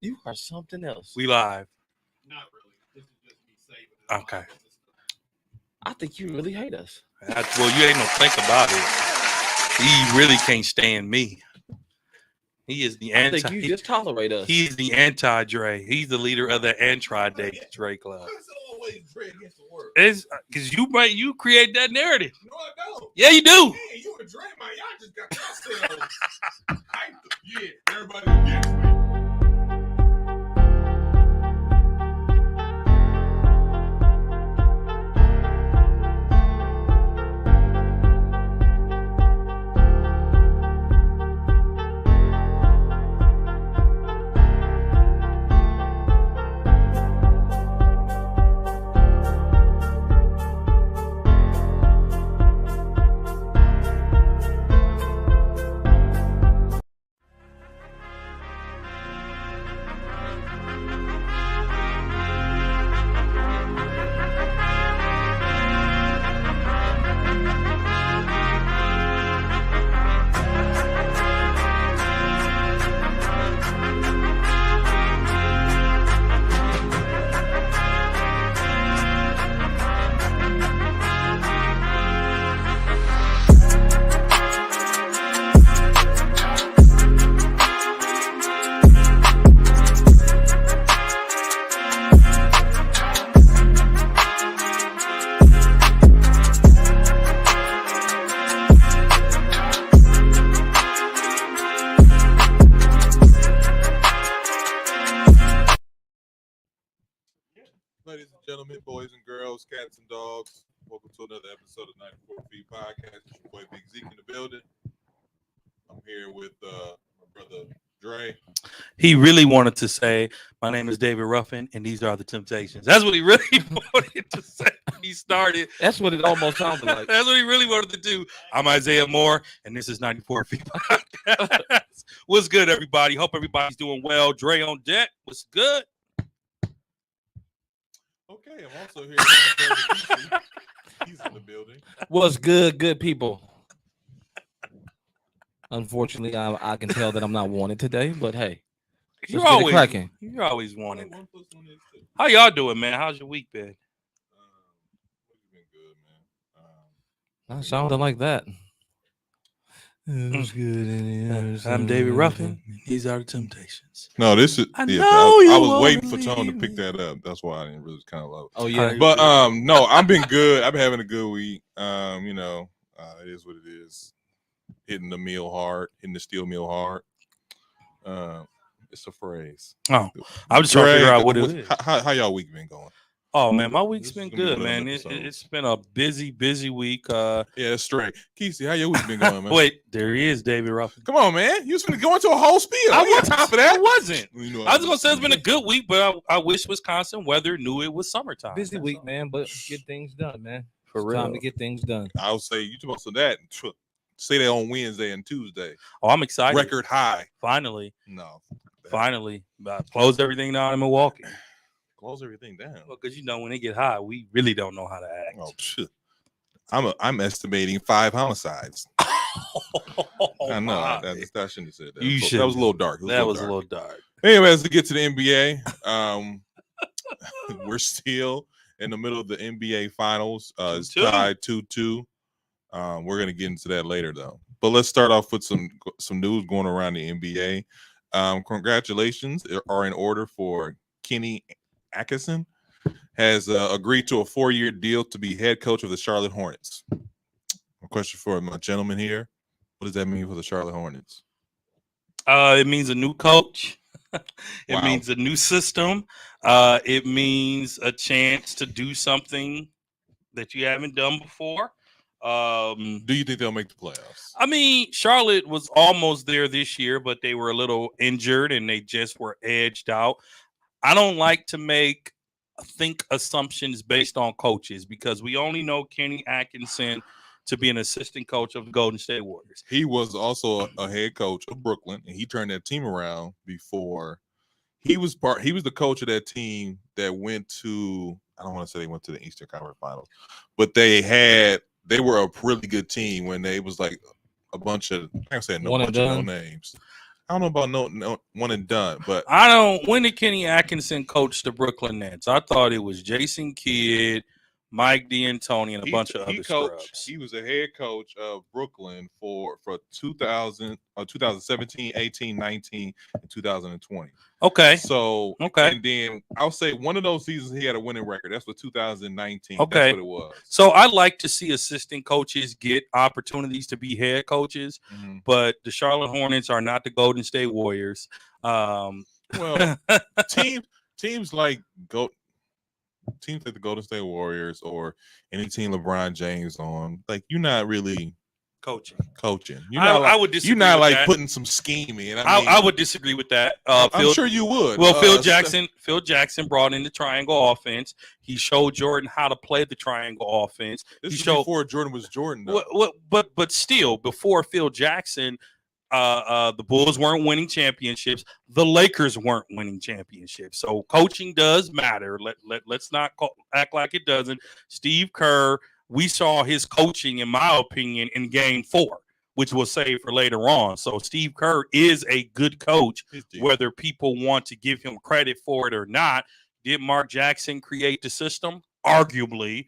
You are something else. We live. Not really. This is just me saving. Okay. I think you really hate us. Well, you ain't no think about it. He really can't stand me. He is the I think you just tolerate us. He's the anti-Dre. He's the leader of the anti-Dre club. It's always Dre against the world. It's because you create that narrative. No, I don't. Yeah, you do. Man, you and Dre, man, y'all just got yourselves hyped. Yeah, everybody's against me. Ladies and gentlemen, boys and girls, cats and dogs, welcome to another episode of 94 Feet Podcast. It's your boy Big Zeke in the building. I'm here with my brother Dre. He really wanted to say, "My name is David Ruffin, and these are the Temptations." That's what he really wanted to say when he started. That's what it almost sounded like. That's what he really wanted to do. I'm Isaiah Moore, and this is 94 Feet Podcast. What's good, everybody? Hope everybody's doing well. Dre on deck. What's good? Okay, I'm also here with my brother Keith. He's in the building. What's good people? Unfortunately, I can tell that I'm not wanted today, but hey, You're let's get it always cracking. You're always wanted. 1 + 1 is 2. How y'all doing, man? How's your week been? It's been good, man. Not sounding like that. It was good. I'm David Ruffin. These are the Temptations. No, this is. I Yeah, know you I was won't waiting for Tone to believe pick me. that up. That's why I didn't really kind of love it. Oh yeah, But no, I've been good. I've been having a good week. It is what it is. Hitting the meal hard, hitting the steel meal hard. It's a phrase. Oh, I'm just trying to figure out what it is. How y'all week been going? Oh man, my week's This been is gonna be good, another man. episode. It's been a busy week. Yeah, it's straight. Keesey, how your week been going, man? Wait, there he is, David Ruffin. Come on, man. You was finna go into a whole spiel. I We ain't got time for that. I wasn't. You know, I was gonna say it's been a good week, but I wish Wisconsin weather knew it was summertime. busy That's week, all. man, but get things done, man. For It's real. time to get things done. I'll say you talking about that. Say that on Wednesday and Tuesday. Oh, I'm excited. Record high. Finally, No. finally, closed everything down in Milwaukee. Close everything down. Well, because when they get high, we really don't know how to act. Oh shit. I'm estimating 5 homicides. I know. my. I shouldn't have said that. You that shouldn't. was a little dark. That was a little dark. Anyways, to get to the NBA, we're still in the middle of the NBA finals. It's 2-2. tied 2-2. We're gonna get into that later though. But let's start off with some news going around the NBA. Congratulations are in order for Kenny Atkinson has agreed to a 4-year deal to be head coach of the Charlotte Hornets. A question for my gentleman here. What does that mean for the Charlotte Hornets? It means a new coach. It Wow. means a new system. It means a chance to do something that you haven't done before. Do you think they'll make the playoffs? I mean, Charlotte was almost there this year, but they were a little injured and they just were edged out. I don't like to think assumptions based on coaches because we only know Kenny Atkinson to be an assistant coach of the Golden State Warriors. He was also a head coach of Brooklyn, and he turned that team around before. He was the coach of that team that went to. I don't want to say they went to the Eastern Conference Finals, but they were a really good team when they was like a bunch of. I can't say no One and bunch of no done. names. I don't know about no one and done, but When did Kenny Atkinson coach the Brooklyn Nets? I thought it was Jason Kidd, Mike D'Antoni, and a bunch of other scrubs. He was a head coach of Brooklyn for 2017, 18, 19, and 2020. Okay. So, okay. And then I'll say one of those seasons he had a winning record. That's what 2019. Okay. That's what it was. So I like to see assistant coaches get opportunities to be head coaches, but the Charlotte Hornets are not the Golden State Warriors. Well, teams like the Golden State Warriors or any team LeBron James on, like you're not really coaching. You're not I would disagree. You're not with like that. putting some scheme in. I would disagree with that. I'm sure you would. Well, Phil Jackson brought in the triangle offense. He showed Jordan how to play the triangle offense. This is before Jordan was Jordan, though. But still, before Phil Jackson, the Bulls weren't winning championships. The Lakers weren't winning championships. So coaching does matter. Let's not act like it doesn't. Steve Kerr, we saw his coaching, in my opinion, in Game 4, which we'll save for later on. So Steve Kerr is a good coach, whether people want to give him credit for it or not. Did Mark Jackson create the system? Arguably,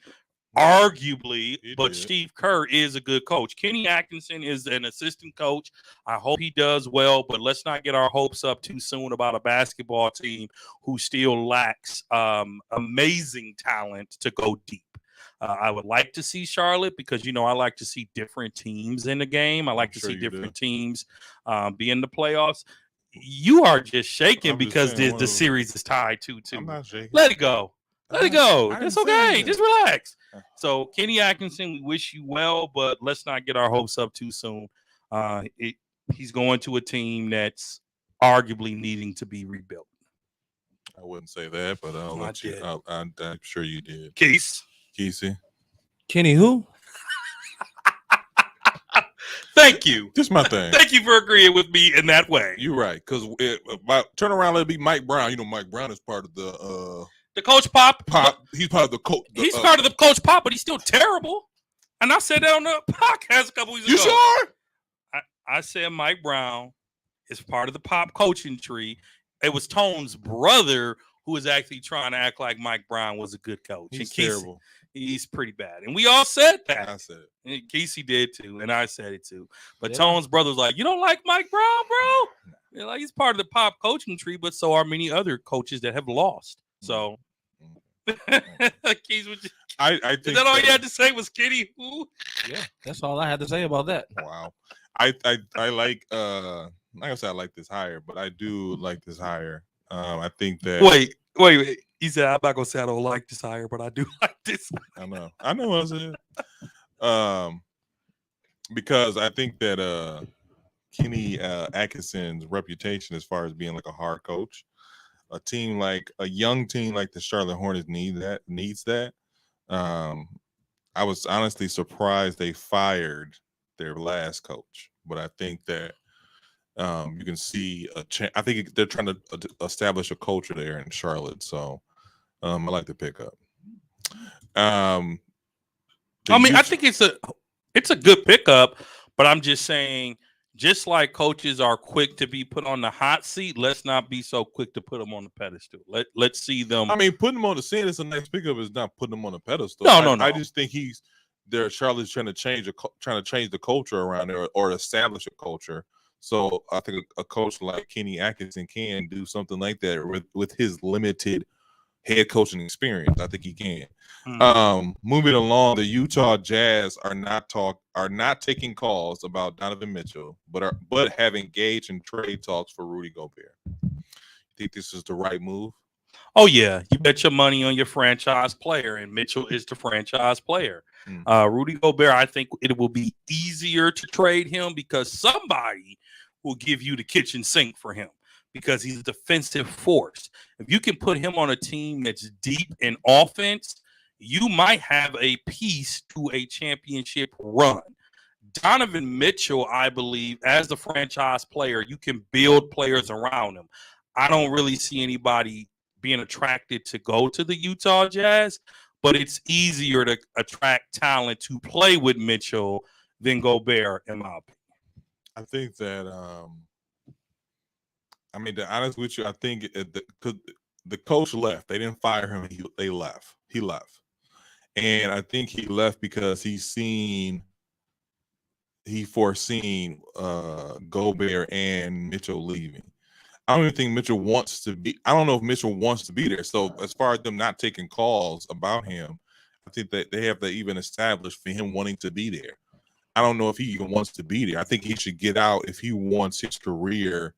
but Steve Kerr is a good coach. Kenny Atkinson is an assistant coach. I hope he does well, but let's not get our hopes up too soon about a basketball team who still lacks amazing talent to go deep. I would like to see Charlotte because, I like to see different teams in the game. I like to see different teams be in the playoffs. You are just shaking because the series is tied 2-2. I'm not shaking. Let it go. Let it go. It's okay. Just relax. So, Kenny Atkinson, we wish you well, but let's not get our hopes up too soon. He's going to a team that's arguably needing to be rebuilt. I wouldn't say that, but I'll let you. I'm sure you did. Kesey. Kenny who? Thank you. This is my thing. Thank you for agreeing with me in that way. You're right. Because turn around, let it be Mike Brown. Mike Brown is part of the Coach Pop. He's part of the coach. He's part of the Coach Pop, but he's still terrible. And I said that on the podcast a couple weeks ago. You sure? I said Mike Brown is part of the Pop coaching tree. It was Tone's brother who was actually trying to act like Mike Brown was a good coach. He's terrible. He's pretty bad. And we all said that. I said it. And Kesey did too. And I said it too. But Tone's brother was like, you don't like Mike Brown, bro? You're like, he's part of the Pop coaching tree, but so are many other coaches that have lost. So, Keys, I think is that all you had to say was Kenny who? Yeah, that's all I had to say about that. Wow. I like I said I like this hire, but I do like this hire. I think that wait. He said I'm not gonna say I don't like this hire, but I do like this. I know what I said. Because I think that Kenny Atkinson's reputation as far as being like a hard coach, a young team like the Charlotte Hornets needs that. I was honestly surprised they fired their last coach, but I think that you can see I think they're trying to establish a culture there in Charlotte. So I like the pickup. I think it's a good pickup, but I'm just saying, just like coaches are quick to be put on the hot seat, let's not be so quick to put them on the pedestal. Let's see them. Putting them on the scene is a nice pickup. Is not putting them on the pedestal. No. I just think Charlotte's trying to change the culture around there or establish a culture. So I think a coach like Kenny Atkinson can do something like that with his limited head coaching experience. I think he can. Moving along, the Utah Jazz are not taking calls about Donovan Mitchell, but have engaged in trade talks for Rudy Gobert. Think this is the right move? Oh yeah, you bet your money on your franchise player, and Mitchell is the franchise player. Rudy Gobert, I think it will be easier to trade him because somebody will give you the kitchen sink for him because he's a defensive force. If you can put him on a team that's deep in offense, you might have a piece to a championship run. Donovan Mitchell, I believe, as the franchise player, you can build players around him. I don't really see anybody being attracted to go to the Utah Jazz, but it's easier to attract talent to play with Mitchell than Gobert, in my opinion. I think that I mean, to be honest with you, I think the coach left. They didn't fire him. They left. He left, and I think he left because he foreseen Gobert and Mitchell leaving. I don't even think Mitchell wants to be. I don't know if Mitchell wants to be there. So as far as them not taking calls about him, I think that they have to even establish for him wanting to be there. I don't know if he even wants to be there. I think he should get out if he wants his career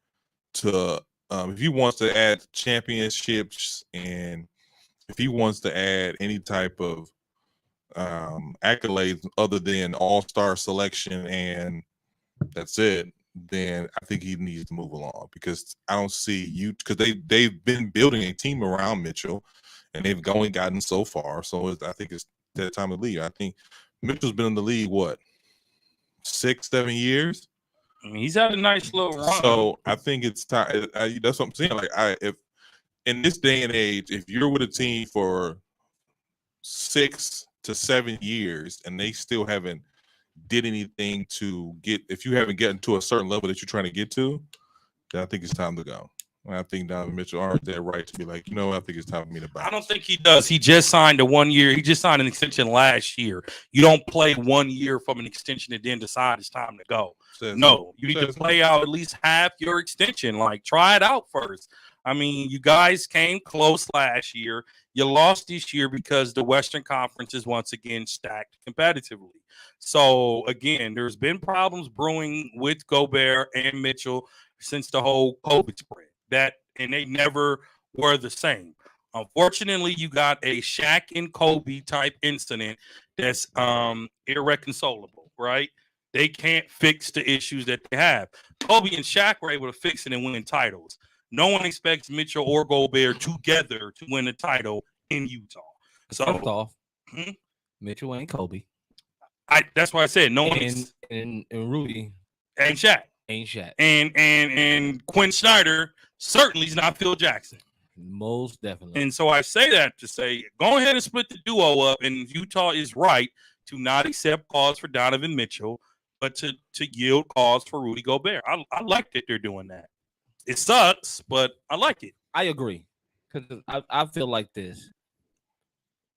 to. If he wants to add championships and if he wants to add any type of accolades other than all-star selection and that's it, then I think he needs to move along because I don't see you because they've been building a team around Mitchell and they've only gotten so far. So I think it's that time to leave. I think Mitchell's been in the league what 6-7 years. I mean, he's had a nice little run. So I think it's time. That's what I'm saying. Like if in this day and age, if you're with a team for 6 to 7 years and they still haven't did anything to get, if you haven't gotten to a certain level that you're trying to get to, then I think it's time to go. And I think Donovan Mitchell earned that right to be like, I think it's time for me to bounce. I don't think he does. He just signed a 1 year. He just signed an extension last year. You don't play 1 year from an extension and then decide it's time to go. No, you need to play out at least half your extension. Like, try it out first. I mean, you guys came close last year. You lost this year because the Western Conference is once again stacked competitively. So, again, there's been problems brewing with Gobert and Mitchell since the whole COVID spread. And they never were the same. Unfortunately, you got a Shaq and Kobe type incident that's irreconcilable, right? They can't fix the issues that they have. Kobe and Shaq were able to fix it and win titles. No one expects Mitchell or Gobert together to win a title in Utah. So, first off, Mitchell ain't Kobe. That's why I said no one and Rudy ain't Shaq. Ain't Shaq. And Quinn Snyder certainly is not Phil Jackson. Most definitely. And so I say that to say, go ahead and split the duo up. And Utah is right to not accept calls for Donovan Mitchell, but to yield calls for Rudy Gobert. I like that they're doing that. It sucks, but I like it. I agree. Because I feel like this.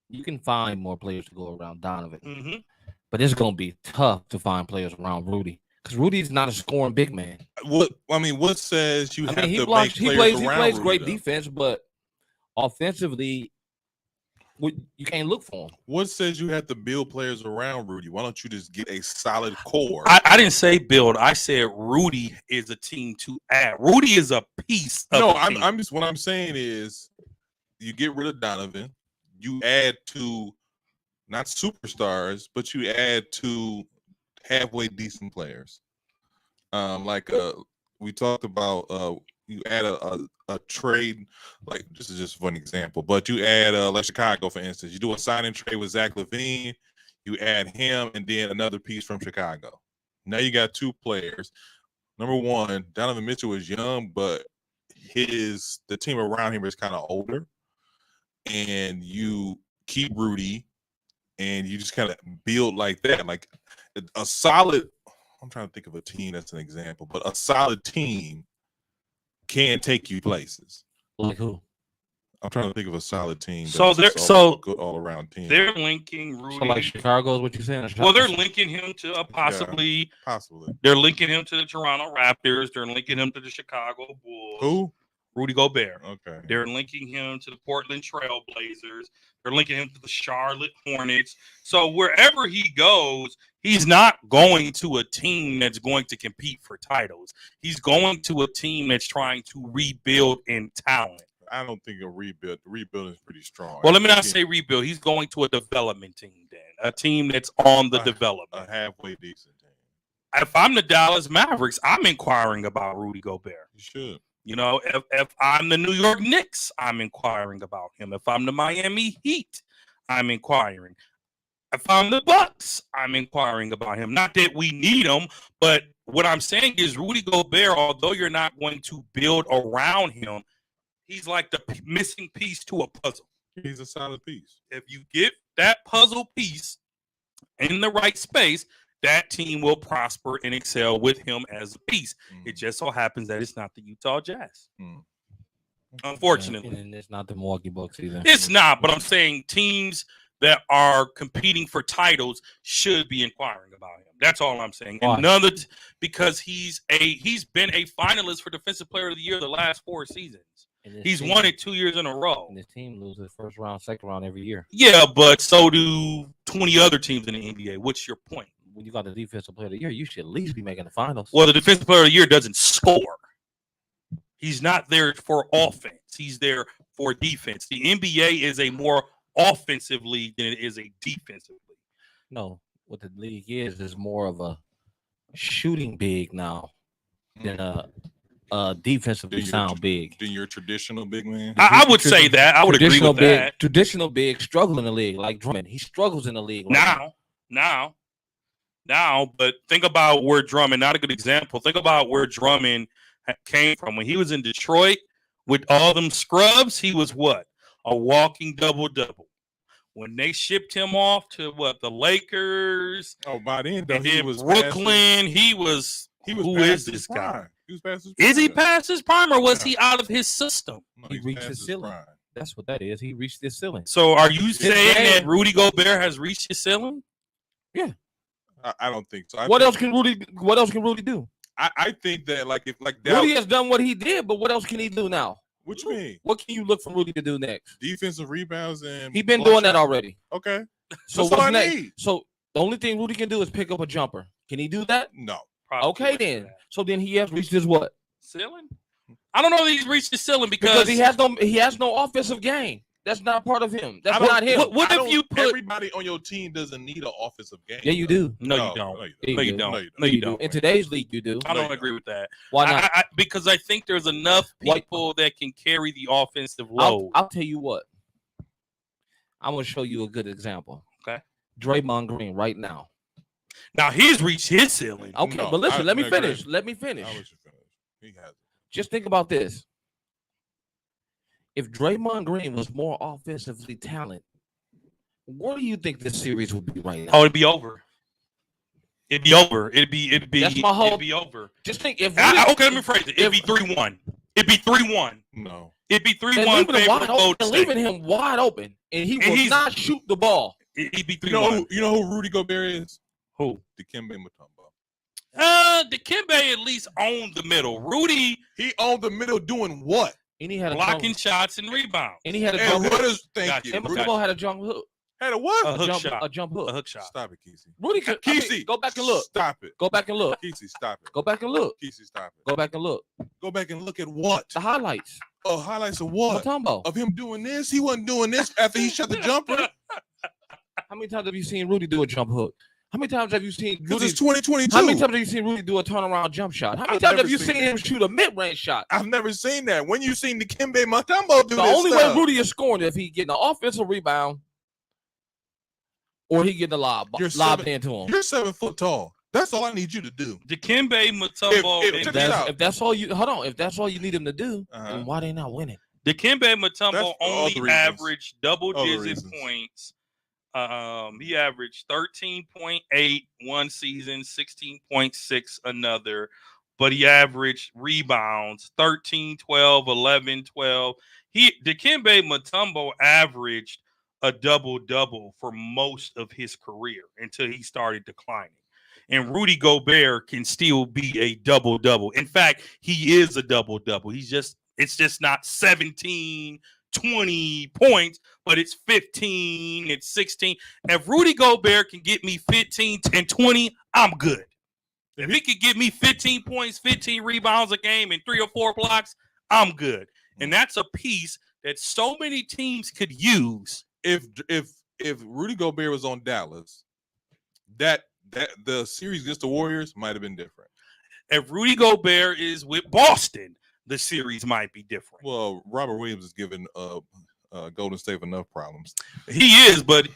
You can find more players to go around Donovan. But it's going to be tough to find players around Rudy. Because Rudy's not a scoring big man. What says you have to make players he around plays Rudy, great though? defense, but offensively, you can't look for him. What says you have to build players around Rudy? Why don't you just get a solid core? I didn't say build. I said Rudy is a team to add. Rudy is a piece of I'm just what I'm saying is you get rid of Donovan, you add to not superstars, but you add to halfway decent players. We talked about you add a trade, like this is just one example, but you add like Chicago, for instance, you do a sign and trade with Zach LaVine, you add him and then another piece from Chicago. Now you got two players. Number one, Donovan Mitchell is young, but the team around him is kind of older, and you keep Rudy, and you just kind of build like that, like a solid. I'm trying to think of a team that's an example, but a solid team can take you places. Like who? I'm trying to think of a solid team. So they're good all around team. They're linking Rudy. So like Chicago is what you're saying? Well, they're linking him to possibly. They're linking him to the Toronto Raptors. They're linking him to the Chicago Bulls. Who? Rudy Gobert. Okay. They're linking him to the Portland Trail Blazers. They're linking him to the Charlotte Hornets. So wherever he goes, he's not going to a team that's going to compete for titles. He's going to a team that's trying to rebuild in talent. I don't think a rebuild. Rebuilding is pretty strong. Well, let me not say rebuild. He's going to a development team then, a team that's on the development. A halfway decent team. If I'm the Dallas Mavericks, I'm inquiring about Rudy Gobert. You should. You know, if I'm the New York Knicks, I'm inquiring about him. If I'm the Miami Heat, I'm inquiring. If I'm the Bucks, I'm inquiring about him. Not that we need him, but what I'm saying is Rudy Gobert, although you're not going to build around him, he's like the missing piece to a puzzle. He's a solid piece. If you get that puzzle piece in the right space, that team will prosper and excel with him as a piece. It just so happens that it's not the Utah Jazz. Unfortunately. And it's not the Milwaukee Bucks either. It's not, but I'm saying teams that are competing for titles should be inquiring about him. That's all I'm saying. Why? And because he's been a finalist for Defensive Player of the Year the last 4 seasons. He's won it 2 years in a row. And his team loses first round, second round every year. Yeah, but so do 20 other teams in the NBA. What's your point? When you got the Defensive Player of the Year, you should at least be making the finals. Well, the Defensive Player of the Year doesn't score. He's not there for offense. He's there for defense. The NBA is a more offensive league than it is a defensive league. No, what the league is more of a shooting big now than a defensively sound big. Than your traditional big man? I would say that. I would agree with that. Traditional big struggle in the league, like Drummond. He struggles in the league now. But think about where Drummond, not a good example. Think about where Drummond came from. When he was in Detroit with all them scrubs, he was what? A walking double-double. When they shipped him off to the Lakers. Oh, by then, though, he was Brooklyn. He was who is this guy? He was past his prime. Is he past his prime or was he out of his system? No, he reached his ceiling. Prime. That's what that is. He reached his ceiling. So are you saying that Rudy Gobert has reached his ceiling? Yeah. I don't think so. What else can Rudy do? I think that Rudy has done what he did, but what else can he do now? What you mean? What can you look for Rudy to do next? Defensive rebounds and he's been doing that already. Okay. So what's next? So the only thing Rudy can do is pick up a jumper. Can he do that? No. Okay then. So then he has reached his what? Ceiling? I don't know if he's reached his ceiling because he has no offensive game. That's not part of him. That's not him. What if you put everybody on your team doesn't need an offensive game? Yeah, you do. No, you don't. No, you don't. In today's league, you do. I don't agree with that. Why not? Because I think there's enough people that can carry the offensive load. I'll tell you what. I'm going to show you a good example. Okay. Draymond Green right now. Now he's reached his ceiling. Okay, but listen, let me finish. Let me finish. He has it. Just think about this. If Draymond Green was more offensively talented, what do you think this series would be right now? Oh, it'd be over. It'd be over. It'd be over. Just think if okay, let me phrase it. It'd be 3-1. It'd be 3-1. No. It'd be 3-1. Leaving him wide open, and he will not shoot the ball. He'd be 3-1. You know who Rudy Gobert is? Who? Dikembe Mutombo. Dikembe at least owned the middle. Rudy, he owned the middle doing what? And he had blocking shots and rebounds. And he had a jump hook. Thank you. Mutombo had a jump hook. Had a what? A hook shot. A jump hook. A hook shot. Stop it, Kesey. Rudy, Kesey, go back and look. Stop it. Go back and look. Kesey, stop it. Go back and look. Kesey, stop it. Go back and look. Go back and look at what? The highlights. Oh, highlights of what? Mutombo. Of him doing this? He wasn't doing this after he shot the jumper. How many times have you seen Rudy do a jump hook? How many times have you seen Rudy? Because it's 2022. How many times have you seen Rudy do a turnaround jump shot? How many times have you seen him shoot a mid-range shot? I've never seen that. When you seen Dikembe Mutombo do the this only stuff. way Rudy is scoring is if he getting an offensive rebound or he getting the lob into him. You're 7 foot tall. That's all I need you to do. Dikembe Mutombo. If that's all you if that's all you need him to do, then why they not winning? Dikembe Mutombo only averaged double-digit points. He averaged 13.8 one season, 16.6 another, but he averaged rebounds 13, 12, 11, 12. Dikembe Mutombo averaged a double-double for most of his career until he started declining. And Rudy Gobert can still be a double-double. In fact, he is a double-double. It's just not 17, 20 points, but it's 15, it's 16. If Rudy Gobert can get me 15 and 20, I'm good. If he could give me 15 points, 15 rebounds a game, and 3 or 4 blocks, I'm good. And that's a piece that so many teams could use. If Rudy Gobert was on Dallas, that the series against the Warriors might have been different. If Rudy Gobert is with Boston, the series might be different. Well, Robert Williams is giving Golden State enough problems. He is, but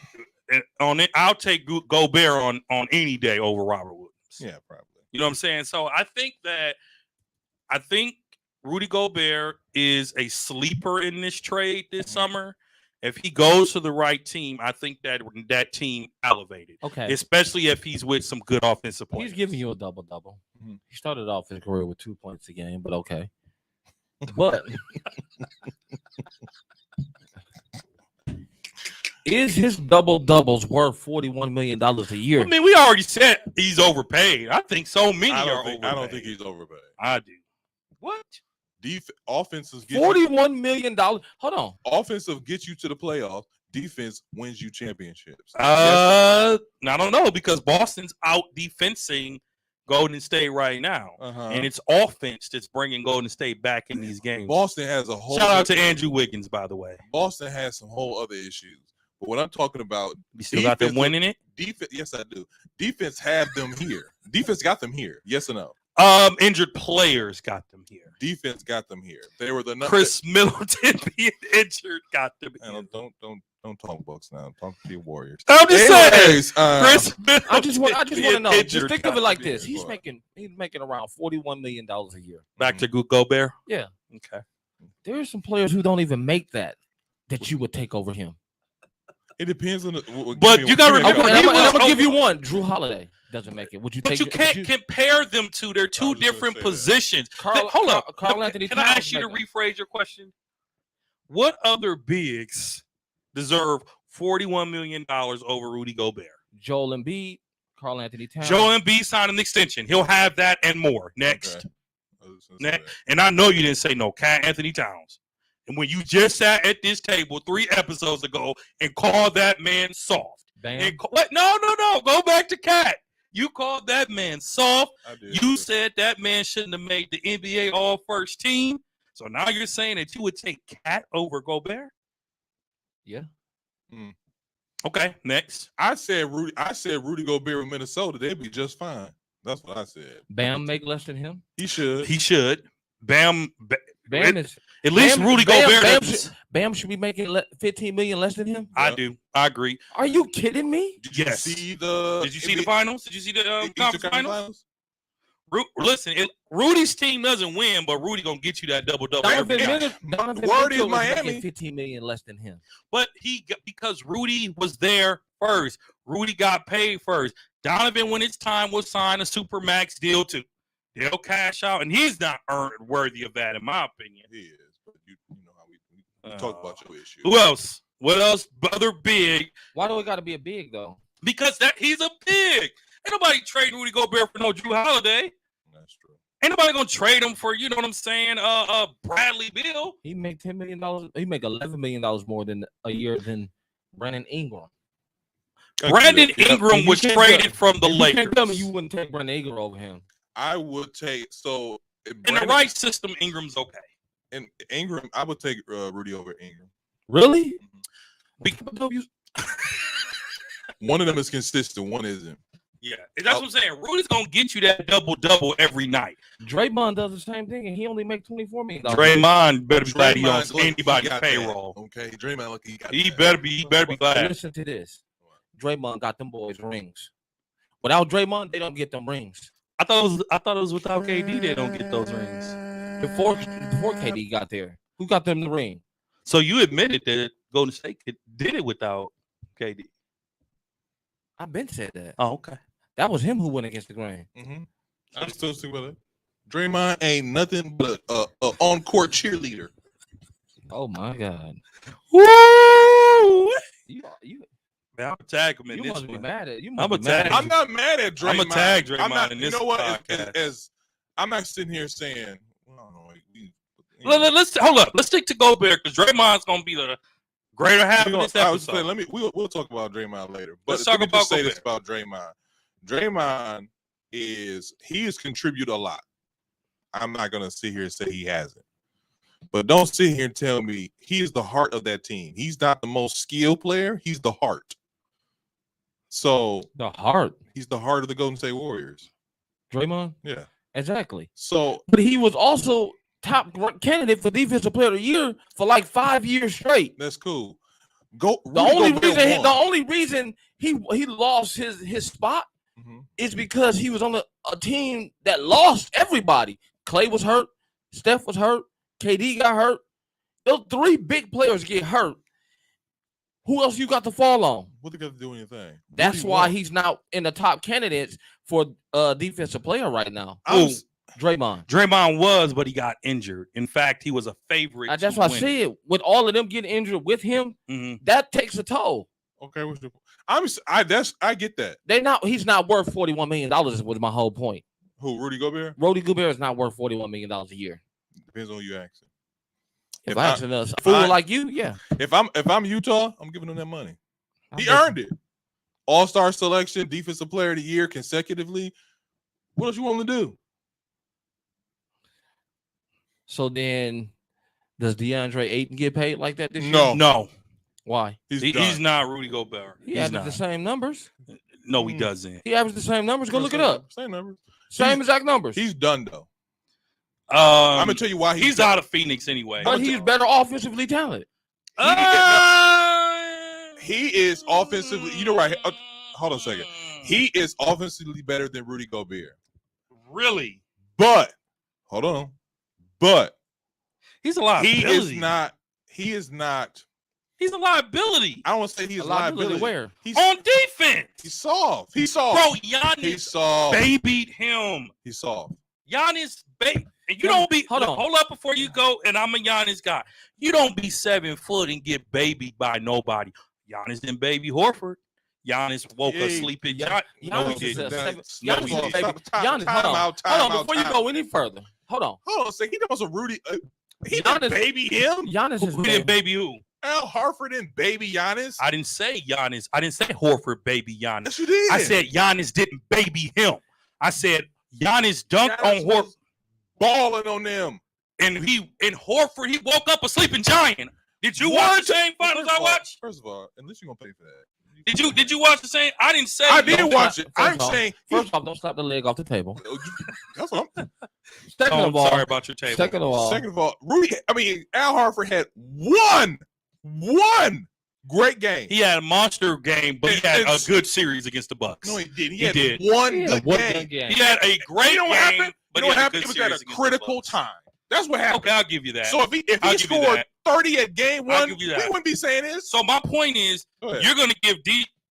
on it, I'll take Gobert on any day over Robert Williams. Yeah, probably. You know what I'm saying? So I think Rudy Gobert is a sleeper in this trade this summer. If he goes to the right team, I think that team elevated. Okay. Especially if he's with some good offensive players. He's giving you a double-double. Mhm. He started off his career with 2 points a game, but okay. But is his double-doubles worth $41 million a year? I mean, we already said he's overpaid. I think so many I are don't overpaid. think he's overpaid. I do. What? Offenses get $41 million. Hold on. Offensive gets you to the playoffs. Defense wins you championships. I don't know because Boston's out defensing Golden State right now, and it's offense that's bringing Golden State back in these games. Boston has a whole. Shout out to Andrew Wiggins, by the way. Boston has some whole other issues. But what I'm talking about, You still got them winning it? Defense, yes, I do. Defense have them here. Defense got them here. Yes or no? Injured players got them here. Defense got them here. They were the Chris Middleton being injured got them here. Don't talk Bucks now. Talk to your Warriors. I'm just saying. Chris Middleton I just want to know. Just injured think of it got like them this. here. He's making around $41 million a year. Back to Gobert. Yeah. Okay. There are some players who don't even make that you would take over him. It depends on the. But you gotta remember, Okay, he I'm was gonna give you one. Drew Holiday doesn't make it. Would you But take? you can't compare them to. They're two was just gonna different say that. positions. Hold up. Can I ask you to rephrase your question? What other bigs deserve $41 million over Rudy Gobert? Joel Embiid, Karl Anthony Towns. Joel Embiid signed an extension. He'll have that and more. Next. Okay. And I know you didn't say no. Cat Anthony Towns. And when you just sat at this table 3 episodes ago and called that man soft. Bam. What? No. Go back to Cat. You called that man soft. I did. You said that man shouldn't have made the NBA All-First team. So now you're saying that you would take Cat over Gobert? Yeah. Okay, next. I said Rudy Gobert with Minnesota, they'd be just fine. That's what I said. Bam make less than him. He should. He should. Bam is at least Bam- Rudy Bam- Gobert. Bam does- Bam should be making $15 million less than him. I do. I agree. Are you kidding me? Did you Yes. see the? Did you see the finals? Did you see the Eastern conference Conference finals? Listen, Rudy's team doesn't win, but Rudy gonna get you that double-double. Donovan every night. Donovan Word is Mitchell Miami. making $15 million less than him. But because Rudy was there first. Rudy got paid first. Donovan, when it's time, will sign a supermax deal too. They'll cash out, and he's not worthy of that, in my opinion. He is, but you know how we talk about your issue. Who else? What else? Other big? Why do it got to be a big though? Because he's a big. Ain't nobody trading Rudy Gobert for no Drew Holiday. That's true. Ain't nobody gonna trade him for, you know what I'm saying? Bradley Beal. He make $10 million. He make $11 million more than a year than Brandon Ingram. Brandon Ingram You was can't traded from the You Lakers. can't tell me you wouldn't take Brandon Ingram over him. I would take In the right system, Ingram's okay. And Ingram, I would take Rudy over Ingram. Really? One of them is consistent. One isn't. Yeah, that's what I'm saying. Rudy's gonna get you that double every night. Draymond does the same thing, and he only makes $24 million. Draymond better be glad he on Draymond, look, anybody's he got payroll. that. Okay, Draymond, look, he got He that. better be glad. Listen to this. Draymond got them boys rings. Without Draymond, they don't get them rings. I thought it was without KD they don't get those rings. Before KD got there, who got them the ring? So you admitted that Golden State did it without KD. I've been said that. Oh, okay. That was him who went against the grain. I still stick with it. Draymond ain't nothing but a on-court cheerleader. Oh my God. Woo! You Man, I'm gonna tag him in You this must be one. mad at you. I'm Must a be mad tag. at I'm not mad at Draymond. I'ma tag Draymond I'm not, in you this know what? podcast. As I'm not sitting here saying, well, Let's hold up. Let's stick to Gobert because Draymond's gonna be the greater half of this episode. We'll talk about Draymond later. But Let's talk let me just about say this Gobert. about Draymond. Draymond has contributed a lot. I'm not gonna sit here and say he hasn't. But don't sit here and tell me he's the heart of that team. He's not the most skilled player. He's the heart. So the heart. he's the heart of the Golden State Warriors. Draymond? Yeah. Exactly. So But he was also top candidate for Defensive Player of the Year for like 5 years straight. that's cool. The only reason he lost his spot is because he was on a team that lost everybody. Clay was hurt, Steph was hurt, KD got hurt. Those 3 big players get hurt. Who else you got to fall on? What they got to do anything? That's why he's not in the top candidates for defensive player right now. Draymond. Draymond was, but he got injured. In fact, he was a favorite. That's why I said with all of them getting injured with him, that takes a toll. Okay, I get that. He's not worth $41 million. Was my whole point. Who? Rudy Gobert? Rudy Gobert is not worth $41 million a year. Depends on who you asking. If I asking a fool like you, yeah. If I'm Utah, I'm giving him that money. He earned it. All-star selection, defensive player of the year consecutively. What else you want him to do? So then, does DeAndre Ayton get paid like that this year? No. Why? He's not Rudy Gobert. He averaged the same numbers. No, he doesn't. He averaged the same numbers. Go look it up. Same numbers. Same exact numbers. He's done though. I'm gonna tell you why he's out of Phoenix anyway. But he's better offensively talented. He is offensively. You know, right? Hold on a second. He is offensively better than Rudy Gobert. Really? But hold on. But he's a liability. He is not. He's a liability. I don't want to say he's a liability. Where? He's on defense. He's soft. He's soft. Bro, Giannis babied him. He's soft. Giannis baby. And you don't be hold up before you go. And I'm a Giannis guy. You don't be 7 foot and get babied by nobody. Giannis didn't baby Horford. Giannis woke up sleeping. Giannis hold on. Before you go any further, hold on a second. He knows a Rudy. He didn't baby him. Giannis is didn't baby who? Al Horford and baby Giannis. I didn't say Giannis. I didn't say Horford baby Giannis. Yes, you did. I said Giannis didn't baby him. I said Giannis dunked on Horford, balling on them, and Horford he woke up a sleeping giant. Did you watch the same finals I watched? First of all, unless you're gonna pay for that. Did you watch the same? I didn't say. I did watch it. I'm saying first off, don't slap the leg off the table. That's what I'm. Second of all, sorry about your table. Second of all, Al Horford had one great game. He had a monster game, but he had a good series against the Bucks. No, he didn't. He had one good game. He had a great game, but what happened? It was at a critical time. That's what happened. Okay, I'll give you that. So if he scored 30 at game one, we wouldn't be saying this. So my point is, you're going to give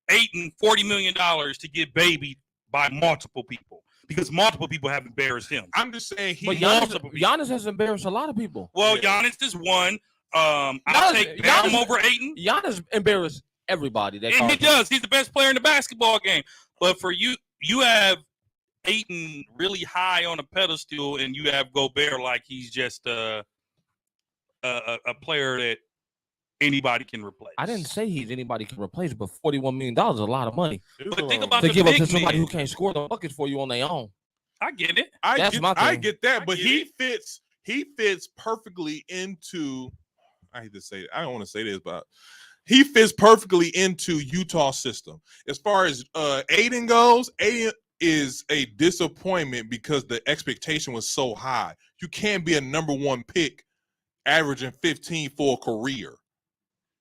Ayton $40 million to get babied by multiple people because multiple people have embarrassed him. I'm just saying Giannis has embarrassed a lot of people. Well, Giannis is one. I'll take Bam over Ayton. Giannis embarrassed everybody. And he does. He's the best player in the basketball game. But for you have Ayton really high on a pedestal, and you have Gobert like he's just a player that anybody can replace. I didn't say anybody can replace, but $41 million is a lot of money. But think about to the give up big to somebody men. who can't score the buckets for you on their own. I get it. I get that, but he fits perfectly into. I hate to say it. I don't want to say this, but he fits perfectly into Utah's system. As far as Ayton goes, Ayton is a disappointment because the expectation was so high. You can't be a number 1 pick averaging 15 for a career.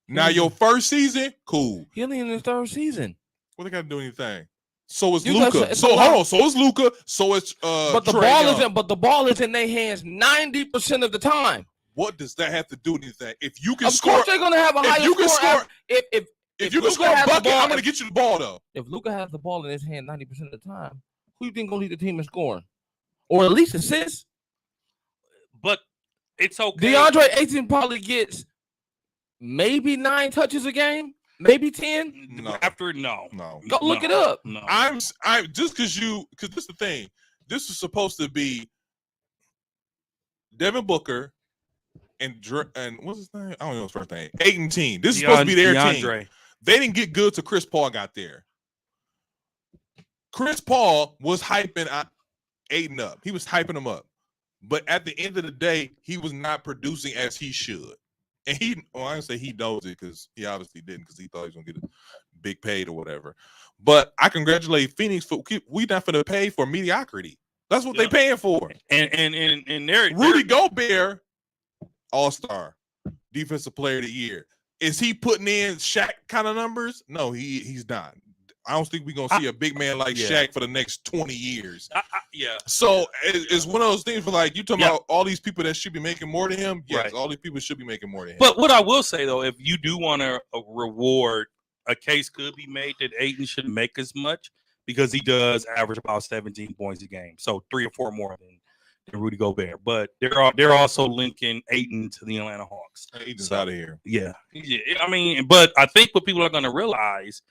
Now your first season, cool. He only in his 3rd season. Well, they got to do anything. So is Luka. So hold on. So is Luka. So it's but the ball is in their hands 90% of the time. What does that have to do with anything? If you can of score, course they're gonna have a higher score. If you can score a bucket, I'm gonna get you the ball though. If Luka has the ball in his hand 90% of the time, who you think gonna lead the team in scoring, or at least assists? But it's okay. DeAndre Ayton probably gets maybe 9 touches a game, maybe 10. No. Go look it up. No. I'm just because this is the thing. This is supposed to be Devin Booker and what's his name? I don't know his first name. Ayton team. This is supposed to be their team. They didn't get good till Chris Paul got there. Chris Paul was hyping Ayton up. He was hyping him up. But at the end of the day, he was not producing as he should. And I didn't say he knows it because he obviously didn't because he thought he was going to get a big paid or whatever. But I congratulate Phoenix for we not going to pay for mediocrity. That's what they're paying for. And they're Rudy Gobert, All-Star, Defensive Player of the Year. Is he putting in Shaq kind of numbers? No, he's not. I don't think we're going to see a big man like Shaq for the next 20 years. Yeah. So it's one of those things for like you talking Yeah. about all these people that should be making more than him. Yes, Right. all these people should be making more than him. But what I will say though, if you do want to reward, a case could be made that Ayton shouldn't make as much because he does average about 17 points a game, so 3 or 4 more than Rudy Gobert. But they're also linking Ayton to the Atlanta Hawks. Ayton's out of here. Yeah. I mean, but I think what people are going to realize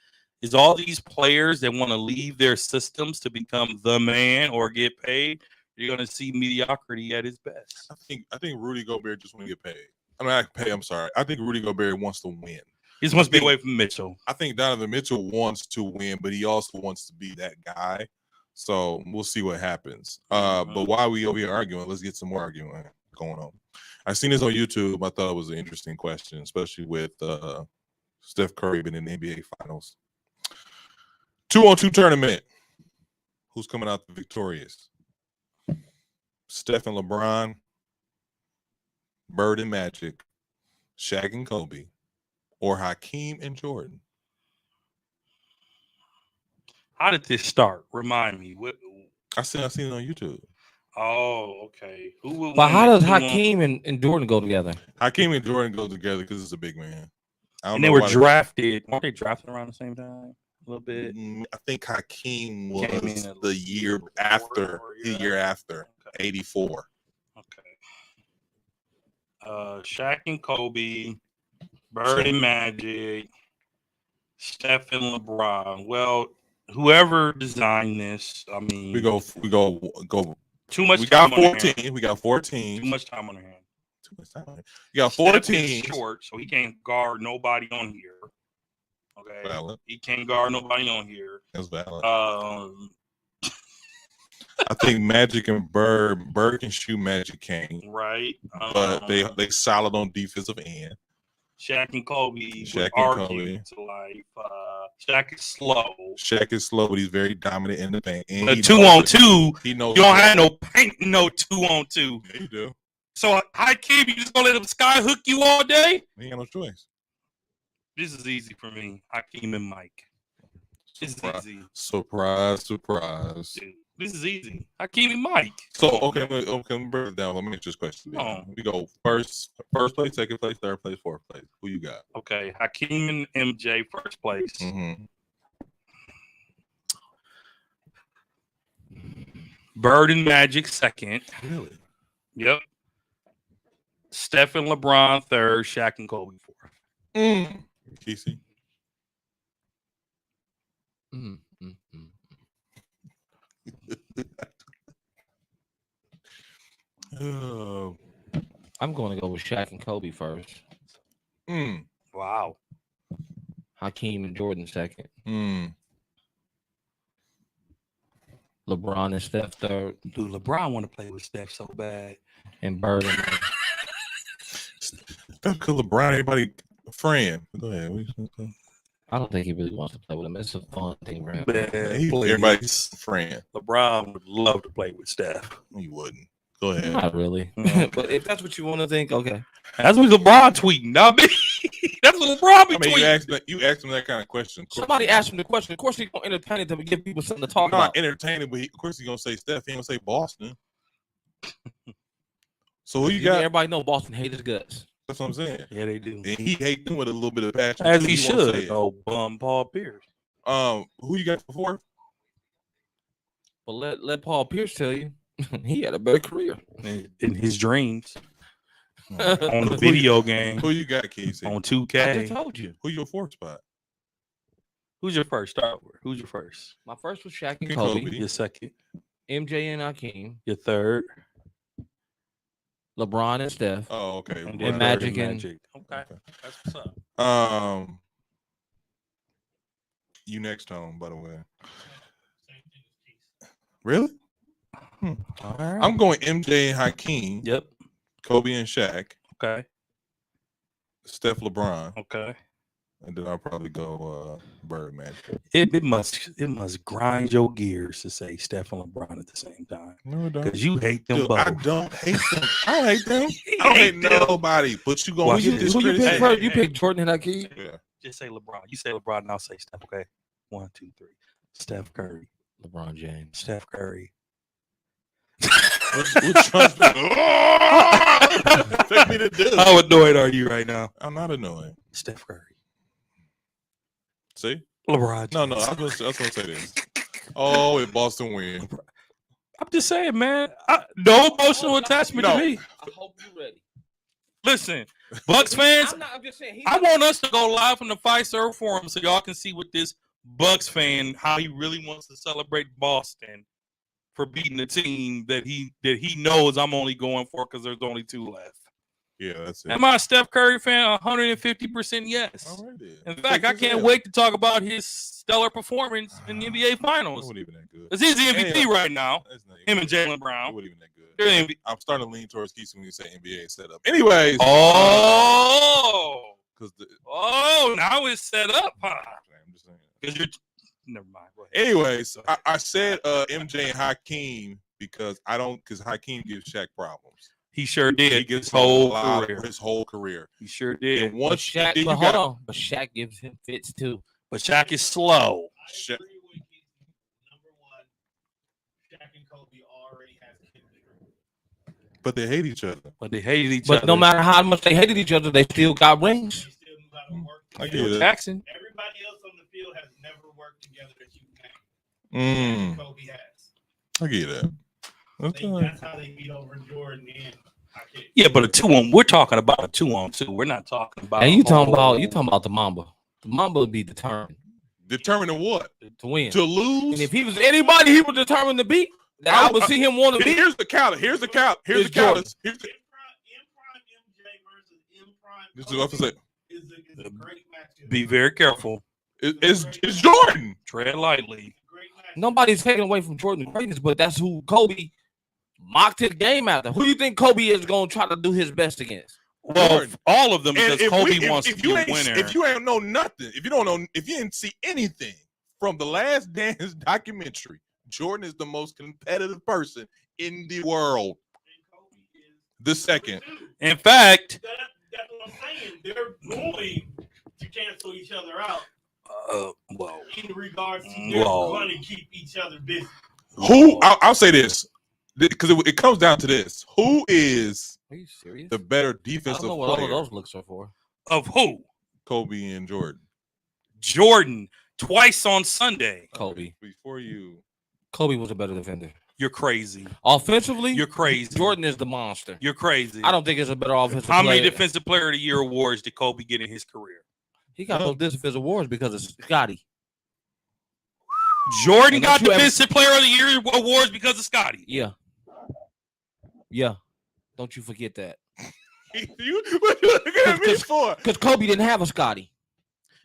is all these players that want to leave their systems to become the man or get paid, you're going to see mediocrity at its best. I think Rudy Gobert just want to get paid. I mean, not pay. I'm sorry. I think Rudy Gobert wants to win. He just wants to be away from Mitchell. I think Donovan Mitchell wants to win, but he also wants to be that guy. So we'll see what happens. But while we over here arguing, let's get some more arguing going on. I seen this on YouTube. I thought it was an interesting question, especially with Steph Curry being in the NBA Finals. 2-on-2 tournament. Who's coming out victorious? Steph and LeBron, Bird and Magic, Shaq and Kobe, or Hakeem and Jordan? How did this start? Remind me. I seen it on YouTube. Oh, okay. But how does Hakeem and Jordan go together? Hakeem and Jordan go together because it's a big man. And they were drafted. Weren't they drafted around the same time? A little bit. I think Hakeem was the year after. The year after, 84. Okay. Shaq and Kobe, Bird and Magic, Steph and LeBron. Well, whoever designed this, I mean, we go. Too much. We time got 14. We got 14. Too much time on their hand. Too much time. You got 14. Steph is short, so he can't guard nobody on here. Okay. Valid. He can't guard nobody on here. That's valid. I think Magic and Bird can shoot, Magic can't. Right. But they solid on defensive end. Shaq and Kobe. Shaq and Kobe. To life. Shaq is slow. Shaq is slow, but he's very dominant in the paint. And a 2-on-2. He knows. You don't have no paint, no 2-on-2. Yeah, you do. So Hakeem, you just gonna let him sky hook you all day? He ain't got no choice. This is easy for me. Hakeem and Mike. This is easy. Surprise. Dude, this is easy. Hakeem and Mike. So okay, let me break it down. Let me answer this question. We go first place, second place, third place, fourth place. Who you got? Okay, Hakeem and MJ first place. Mm-hmm. Bird and Magic second. Really? Yep. Steph and LeBron third. Shaq and Kobe fourth. Kesey. I'm going to go with Shaq and Kobe first. Wow. Hakeem and Jordan second. LeBron and Steph third. Dude, LeBron want to play with Steph so bad. And Bird and Steph, LeBron, everybody friend. Go ahead. I don't think he really wants to play with him. It's a fun thing for him. Everybody's friend. LeBron would love to play with Steph. He wouldn't. Go ahead. Not really. But if that's what you want to think, okay. That's what LeBron tweeting, not me. That's what LeBron be tweeting. You asked him that kind of question. Somebody asked him the question. Of course, he's going to entertain it to give people something to talk about. Not entertaining, but of course he's going to say Steph. He ain't going to say Boston. So who you got? Everybody know Boston hate his guts. That's what I'm saying. Yeah, they do. And he hate them with a little bit of passion. As he should. Oh, Paul Pierce. Who you got before? Well, let Paul Pierce tell you. He had a better career. In his dreams. On the video game. Who you got, Casey? On 2K. I just told you. Who your fourth spot? Who's your first? Start with. Who's your first? My first was Shaq and Kobe. Your second. MJ and Hakeem. Your third. LeBron and Steph. Oh, okay. And Magic and Okay. That's what's up. You next, Tom, by the way. Really? All right. I'm going MJ and Hakeem. Yep. Kobe and Shaq. Okay. Steph, LeBron. Okay. And then I'll probably go Bird, Magic. It must grind your gears to say Steph and LeBron at the same time. No, it don't. Because you hate them both. I don't hate them. I don't hate them. I don't hate nobody. But you going to who you pick first? You pick Jordan and Hakeem? Yeah. Just say LeBron. You say LeBron and I'll say Steph. Okay. 1, 2, 3. Steph Curry. LeBron James. Steph Curry. What Trump's take me to do? How annoyed are you right now? I'm not annoyed. Steph Curry. See? LeBron. No, I was gonna say this. Oh, if Boston win. I'm just saying, man. No emotional attachment to me. I hope you're ready. Listen, Bucks fans, I'm just saying. I want us to go live from the Fiserv Forum so y'all can see what this Bucks fan, how he really wants to celebrate Boston for beating the team that he knows I'm only going for because there's only 2 left. Yeah, that's it. Am I a Steph Curry fan? 150% yes. All right, then. In fact, I can't wait to talk about his stellar performance in the NBA Finals. Wasn't even that good. Because he's the MVP right now. Him and Jaylen It Brown. wasn't even that good. They're the MVP. I'm starting to lean towards Keith when you say NBA setup. Anyways. Oh. Because now it's set up, huh? I'm just saying. Because you're never mind. Go ahead. Anyways, I said MJ and Hakeem because Hakeem gives Shaq problems. He sure did. He gets his whole career. He sure did. And once Shaq, but hold on. But Shaq gives him fits too. But Shaq is slow. Shaq, Number one, Shaq and Kobe already have chemistry. but they hate each other. But they hated each But other. no matter how much they hated each other, they still got rings. They still knew how to work I together. get it. Jackson. Everybody else on the field has never worked together that you can name. Kobe has. I get that. That's how they beat over Jordan and Hakeem. Yeah, but we're talking about a 2-on-2. We're not talking about. And you talking about the Mamba. The Mamba would be determined Determining what? to win. To lose? And if he was anybody, he was determined to beat. That I would see him want to beat. Here's the counter. Here's the counter. It's Jordan. In prime MJ versus in prime This is what I'm saying. is a great match. Be very careful. It's Jordan. Tread lightly. Great match. Nobody's taking away from Jordan's greatness, but that's who Kobe mocked his game after. Who do you think Kobe is going to try to do his best against? Well, Jordan. all of them because And Kobe wants to be a winner. If you ain't know nothing, if you didn't see anything from the Last Dance documentary, Jordan is the most competitive person in the world. And Kobe is The second. In fact, that's what I'm saying. They're going to cancel each other out well, in regards to they're going to keep each other busy. I'll say this because it comes down to this: who is Are you serious? the better I defensive don't know what all player, of those looks are for. of who? Kobe and Jordan? Jordan twice on Sunday. Kobe. Before you, Kobe was a better defender. You're crazy. Offensively, You're crazy. Jordan is the monster. You're crazy. I don't think it's a better offensive How many player. Defensive Player of the Year awards did Kobe get in his career? He got those defensive awards because of Scotty. Jordan And got don't you ever- Defensive Player of the Year awards because of Scotty. Yeah. Yeah. Don't you forget that. what you looking at me for? Because Kobe didn't have a Scotty.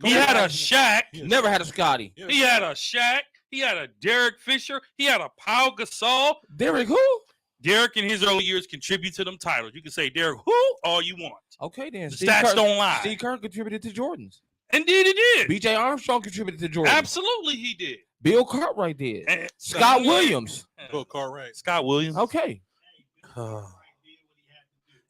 He had a Shaq. Never had a Scotty. He had a Shaq. He had a Derek Fisher. He had a Pau Gasol. Derek who? Derek in his early years contributed to them titles. You can say Derek who all you want. Okay, then. The stats don't lie. Steve Kerr contributed to Jordans. Indeed, he did. B.J. Armstrong contributed to Jordans. Absolutely, he did. Bill Cartwright did. And Scott Williams. Bill Cartwright. Scott Williams. Okay.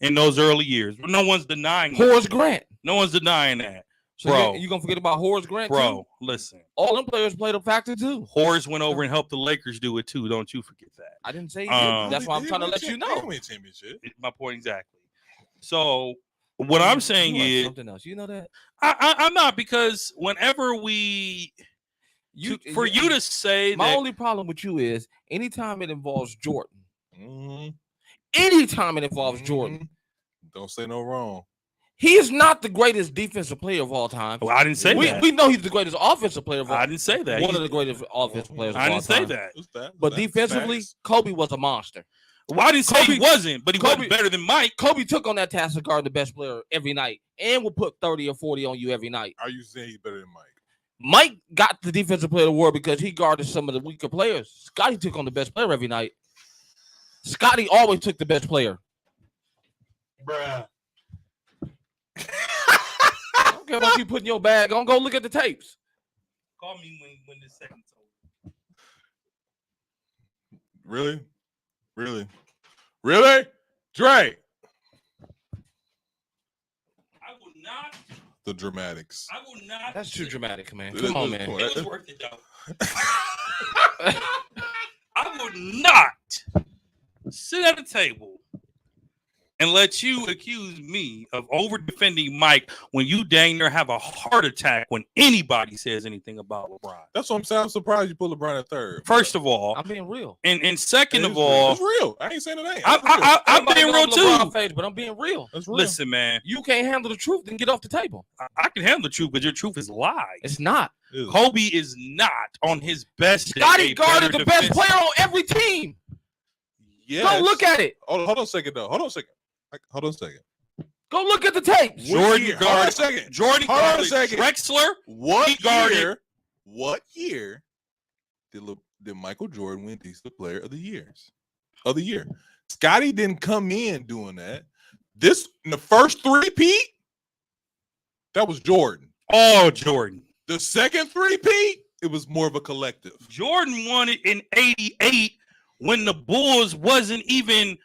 In those early years, no one's denying that. Horace Grant. No one's denying that, So bro. you gonna forget about Horace Grant, Bro, too? listen. All them players played a factor too. Horace went over and helped the Lakers do it too. Don't you forget that. I didn't say he Um, did. That's why I'm trying to let you know. It's my point exactly. So what I'm saying You are is, something else. You know that I'm not, because whenever we for you to say my that only problem with you is anytime it involves Jordan, Mm-hmm. anytime it involves Jordan, Don't say no wrong. he is not the greatest defensive player of all time. well, I didn't say we, that. we know he's the greatest offensive player of all I time. didn't say that. One of the greatest offensive players of I all didn't say time. that. What's that? But defensively, Kobe was a monster. Well, I didn't say he Kobe- wasn't, but he Kobe- wasn't better than Mike. Kobe took on that task of guarding the best player every night and will put 30 or 40 on you every night. Are you saying he's better than Mike? Mike got the defensive player award because he guarded some of the weaker players. Scotty took on the best player every night. Scotty always took the best player. Bruh. I don't care about you putting your bag on. Go look at the tapes. Call me when the second's over. Really? Really? Dre. I will not. The dramatics. I will not. That's too dramatic, man. It Come is on, the man. point. It was worth it though. I would not sit at a table and let you accuse me of over defending Mike when you dang near have a heart attack when anybody says anything about LeBron. That's what I'm saying. I'm surprised you put LeBron at third. First of all, I'm being real. and second of real. all, It's real. I ain't saying it ain't. I'm being real too. Face, but I'm being real. That's real. Listen, man, You can't handle the truth, then get off the table. I can handle the truth, but your truth is lies. It's not. Kobe is not on his best. Scotty guarded the best player on every team. Yes. Go look at it. Hold on a second, though. Hold on a second. Go look at the tape. Jordan Hold on a guarded. second. Jordan Hold on a guarded second. Drexler. What He guarded- year? What year did Michael Jordan win Defensive Player of the Year? Scotty didn't come in doing that. This in the first three-peat, that was Jordan. Oh, Jordan. The second three-peat, it was more of a collective. Jordan won it in '88 when the Bulls wasn't even.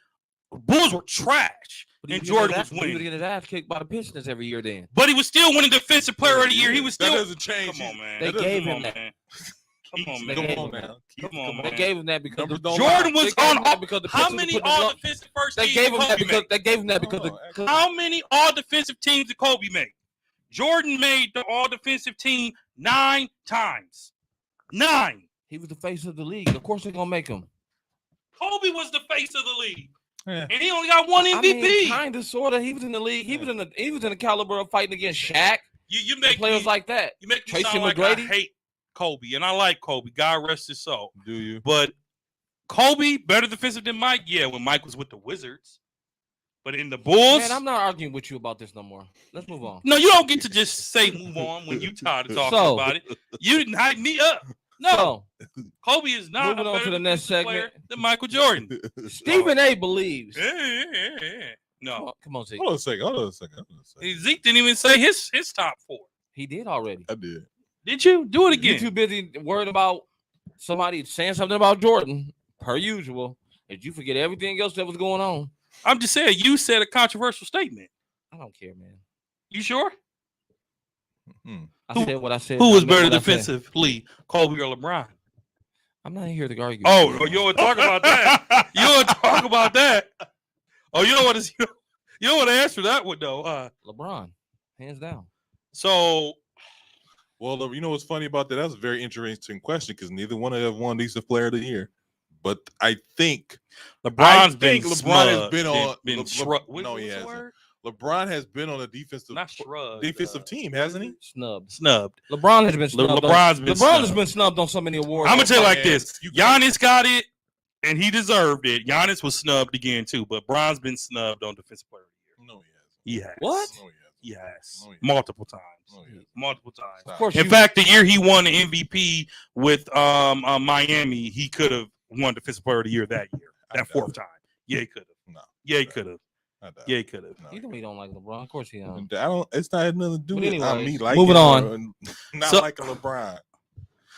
Bulls were trash, and Jordan was He would winning. get his ass kicked by the Pistons every year. Then But he was still winning Defensive Player of the Year. He was That still. doesn't change. Come on, man. They That gave doesn't- him that. man. Come on, They man. gave Come him on that. now. Come on, They man. gave him that because Numbers the don't Jordan lie. was They gave him on. that because the How Pistons many put the all drum- defensive first They teams gave did him that Kobe because make? they gave him that because How many all defensive teams did Kobe make? Jordan made the all defensive team 9 times. 9. he was the face of the league. Of course they're gonna make him. Kobe was the face of the league, Yeah. and he only got one MVP. Kind of, sort of. He was in the league. He was in the caliber of fighting against Shaq. You make Players me, like that. you make me Tracy sound like McGrady? I hate Kobe, and I like Kobe. God rest his soul. Do you? But Kobe better defensive than Mike. Yeah, when Mike was with the Wizards, but in the Bulls, Man, I'm not arguing with you about this no more. Let's move on. no, you don't get to just say move on when you tired of talking So- about it. You didn't hype me up. No, Kobe is not Moving a on better to the next defensive player segment. than Michael Jordan. Stephen A. believes. Yeah. No, Come on, Zeke. Hold on a second. Zeke didn't even say his top 4. He did already. I did. Did you do it You're again? too busy worried about somebody saying something about Jordan, per usual, that you forget everything else that was going on. I'm just saying you said a controversial statement. I don't care, man. You sure? I Who- said what I said. Who I was meant better what I said. defensively, Kobe or LeBron? I'm not here to argue. Oh, with you want to talk about that? You want to talk about that? Oh, you know what is? You know what the answer to that would though. LeBron, hands down. So Well, you know what's funny about that? That's a very interesting question because neither one of them won Defensive Player of the Year. But I think LeBron's been LeBron has smugged, been on. been Le- shrugged. no, he What's the hasn't. word? LeBron has been on a defensive Not shrugged. team, hasn't he? Snubbed. Snubbed. LeBron has been snubbed. LeBron's been LeBron has snubbed. been snubbed on so many awards. I'm gonna tell you like this: You Giannis got it, and he deserved it. Giannis was snubbed again too, but Bron's been snubbed on Defensive Player of the No, he hasn't. Year. Yes. What? No, he hasn't. Yes. No, he hasn't. Multiple times. No, he hasn't. Multiple times. Stop. Of course, In you- fact, the year he won the MVP with Miami, he could have won Defensive Player of the Year that year. I That doubt fourth it. time. Yeah, he could have. No. Yeah, he could have. I doubt Yeah, it. he could have. No, You know he don't like LeBron. Of course he don't. I don't. It's not nothing to do But with anyways, me liking moving on. or not So- liking LeBron.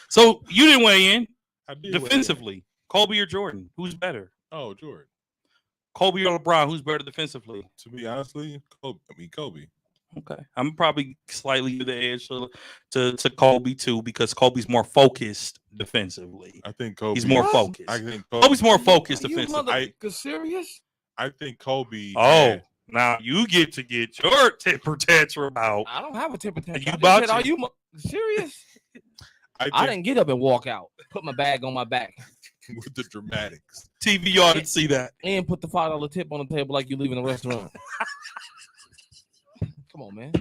So you didn't weigh in I did weigh in. defensively. Kobe or Jordan? Who's better? Oh, Jordan. Kobe or LeBron? Who's better defensively? To be honestly, Kobe. Okay, I'm probably slightly to the edge to Kobe too because Kobe's more focused defensively. I think Kobe. He's more What? focused. I think Kobe. Kobe's more focused Are you defensively. serious? I think Kobe. Oh, had- now you get to get your temper tantrum out. I don't have a temper tantrum. You I just about said, to. are you serious? I I think didn't get up and walk out. Put my bag on my back with the dramatics. TV, y'all didn't see that. and put the $5 tip on the table like you leaving the restaurant. Come on, man.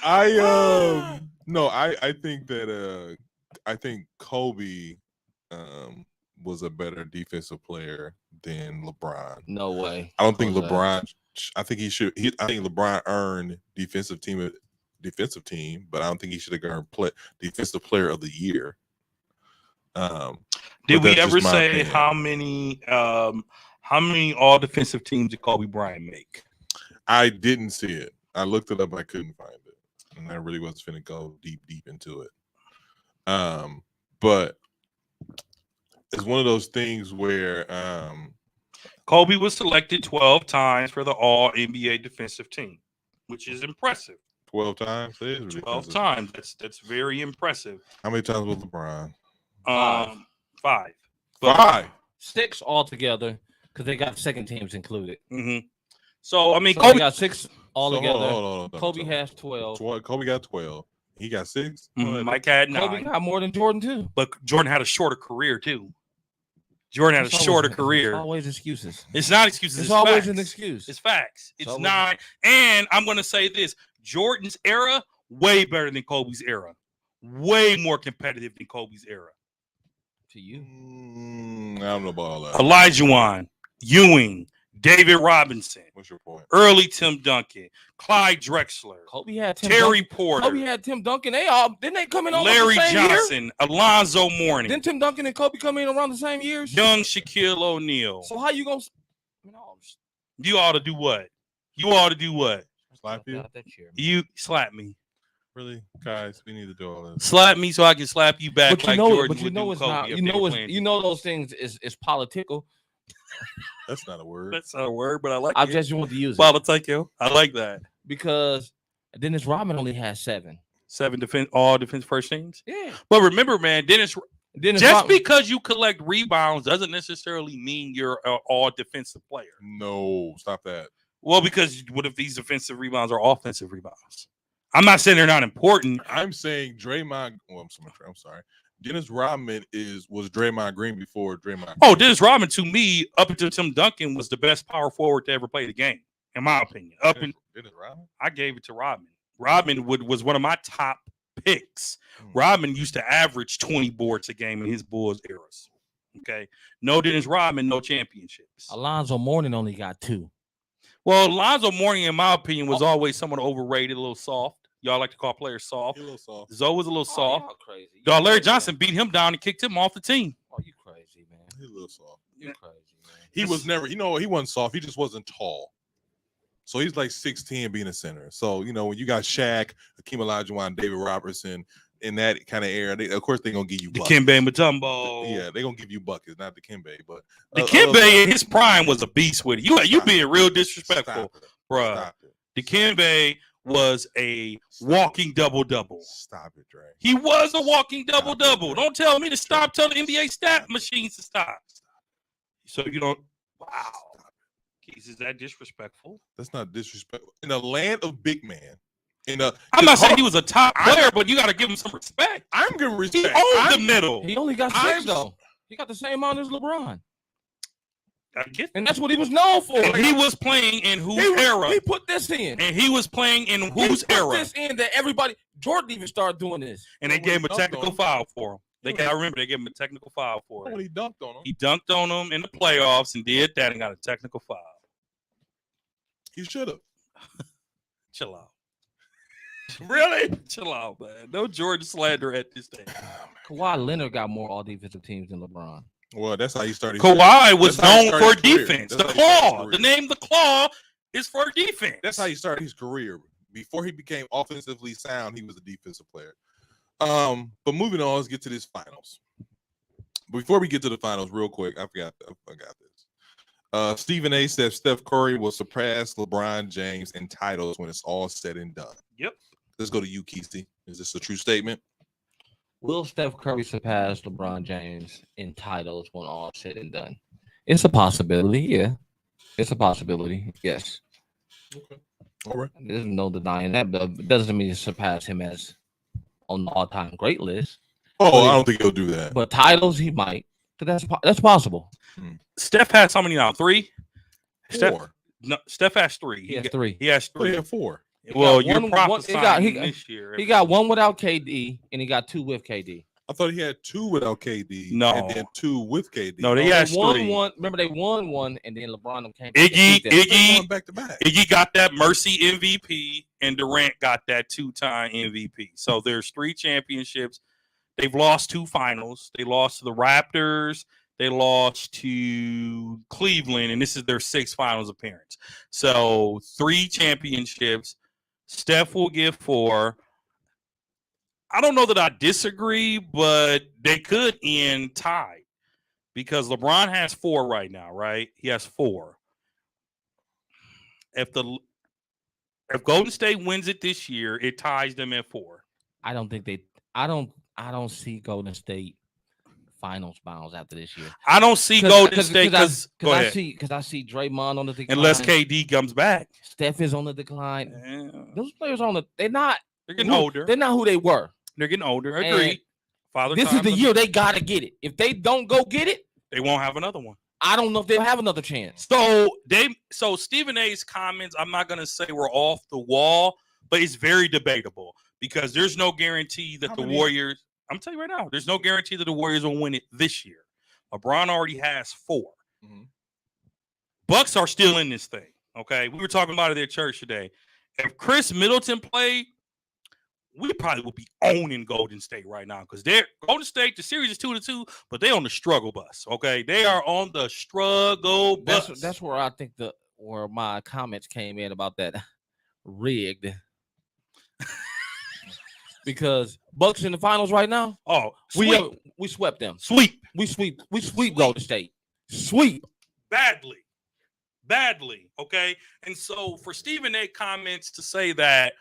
I think that I think Kobe was a better defensive player than LeBron. No way. I don't think Jose. LeBron. I think he should. I think LeBron earned defensive team, but I don't think he should have earned defensive player of the year. Did but we that's ever just my say opinion. how many all defensive teams did Kobe Bryant make? I didn't see it. I looked it up. I couldn't find it, and I really wasn't finna go deep into it. But it's one of those things where Kobe was selected 12 times for the All NBA defensive team, which is impressive. 12 times. It is 12 ridiculous. times. That's very impressive. How many times was LeBron? Five. 5. 5. 6 altogether because they got second teams included. Mm-hmm. So I mean, So Kobe they got 6 altogether. Hold on. Kobe has 12. Kobe got 12. He got 6. Mike had 9. Kobe got more than Jordan too. But Jordan had a shorter career too. Jordan had a shorter career. It's always excuses. It's not excuses. It's It's always facts. an excuse. It's facts. It's always- not. And I'm going to say this: Jordan's era way better than Kobe's era. Way more competitive than Kobe's era. To you, I don't know about all that. Olajuwon, Ewing, David Robinson, What's your point? early Tim Duncan, Clyde Drexler, Kobe had Tim Terry Duncan. Porter, Kobe had Tim Duncan. They all didn't they come in on Larry the same year? Johnson, Alonzo Mourning, Didn't Tim Duncan and Kobe come in around the same years? young Shaquille O'Neal. So how you gonna? You ought to do what? You ought to do what? Slap you? You slap me. Really? Guys, we need to do all this. Slap me so I can slap you back. But you like know, Jordan but you would know do it's Kobe not. if You they know were it's. playing. You know those things is political. That's not a word. That's not a word, but I like I it. just want to use it Politico. I like that. because Dennis Rodman only had 7. 7 all defense first teams. Yeah. But remember, man, Dennis Dennis just Rodman, because you collect rebounds doesn't necessarily mean you're an all defensive player. No, stop that. Well, because what if these defensive rebounds are offensive rebounds? I'm not saying they're not important. I'm saying Draymond. Well, I'm sorry. Dennis Rodman was Draymond Green before Draymond. Oh, Dennis Rodman to me, up until Tim Duncan, was the best power forward to ever play the game, in my opinion. Dennis Rodman. I gave it to Rodman. Rodman was one of my top picks. Rodman used to average 20 boards a game in his Bulls eras. Okay, no Dennis Rodman, no championships. Alonzo Mourning only got 2. Well, Lonzo Mourning, in my opinion, was always somewhat overrated, a little soft. Y'all like to call players soft. He a little soft. Zoe was a little soft. y'all crazy. Dog, Larry Johnson beat him down and kicked him off the team. Oh, you crazy, man. He a little soft. You crazy, man. He was never. He wasn't soft. He just wasn't tall. So he's like 6'10", being a center. So when you got Shaq, Hakeem Olajuwon, David Robertson in that kind of era, of course they're gonna give you buckets. Dikembe Mutombo. Yeah, they're gonna give you buckets, not Dikembe, but Dikembe in his prime was a beast with it. You being real disrespectful, Stop it. bruh. Stop it. Dikembe was a walking double-double. Stop it, Dre. He was a walking double-double. Dre. Don't tell me to stop. Tell the NBA stat machines to stop. So you don't. Wow. Keith, is that disrespectful? That's not disrespectful. In a land of big man, I'm not saying he was a top player, but you got to give him some respect. I'm giving He respect. owned the middle. He only got 6 I'm- though. He got the same amount as LeBron, I get that. and that's what he was known for. And he was playing in whose era? He put this in. And he was playing in whose he put era? this in that everybody. Jordan even started doing this. And they When gave him he a dunked technical on him. foul for him. When I remember they gave him a technical foul for when it. he dunked on him, He dunked on him in the playoffs and did that and got a technical foul. he should have. Chill out. Really? Chill out, man. No Jordan slander at this stage. Kawhi Leonard got more all defensive teams than LeBron. Well, that's how he started. Kawhi was That's how he known started for his career. defense. That's The how he started his claw. career. The name the claw is for defense. That's how he started his career. Before he became offensively sound, he was a defensive player. But moving on, let's get to this finals. Before we get to the finals, real quick, I forgot this. Stephen A. said Steph Curry will surpass LeBron James in titles when it's all said and done. Yep. Let's go to you, Keesey. Is this a true statement? Will Steph Curry surpass LeBron James in titles when all said and done? It's a possibility, yeah. It's a possibility, yes. Okay. All right. There's no denying that, but it doesn't mean surpass him as on the all-time great list. Oh, I don't think he'll do that. But titles, he might. So that's possible. Steph has how many now? 3? Four. Steph has 3. He has 3. He has Oh, he 3. had 4. Well, got you're one- prophesying he- this year. He got 1 without KD, and he got 2 with KD. I thought he had 2 without KD. No. And then 2 with KD. No, they They has won 3. one. Remember, they won 1, and then LeBron them came. back and Iggy, beat them. They Iggy, won back to back. Iggy got that Mercy MVP, and Durant got that 2-time MVP. So there's 3 championships. They've lost 2 finals. They lost to the Raptors. They lost to Cleveland, and this is their 6th finals appearance. So 3 championships. Steph will get 4. I don't know that I disagree, but they could end tied because LeBron has 4 right now, right? He has 4. If Golden State wins it this year, it ties them at 4. I don't think they. I don't see Golden State finals bounds after this year. I don't see Golden State because I see Draymond on the decline. Unless KD comes back. Steph is on the decline. Yeah. Those players they're getting older. They're not who they were. They're getting older. Agreed. This is the year they gotta get it. If they don't go get it, they won't have another one. I don't know if they'll have another chance. So Stephen A's comments, I'm not gonna say were off the wall, but it's very debatable because there's no guarantee that Warriors. I'm telling you right now, there's no guarantee that the Warriors will win it this year. LeBron already has 4. Mm-hmm. Bucks are still in this thing. Okay, we were talking about it at church today. If Chris Middleton played, we probably would be owning Golden State right now because they're Golden State. The series is 2-2, but they're on the struggle bus. Okay, they are on the struggle bus. That's where I think where my comments came in about that rigged. Because Bucks in the finals right now. Oh, we swept them. We sweep Golden State. Sweep badly. Okay, and so for Stephen A. comments to say that.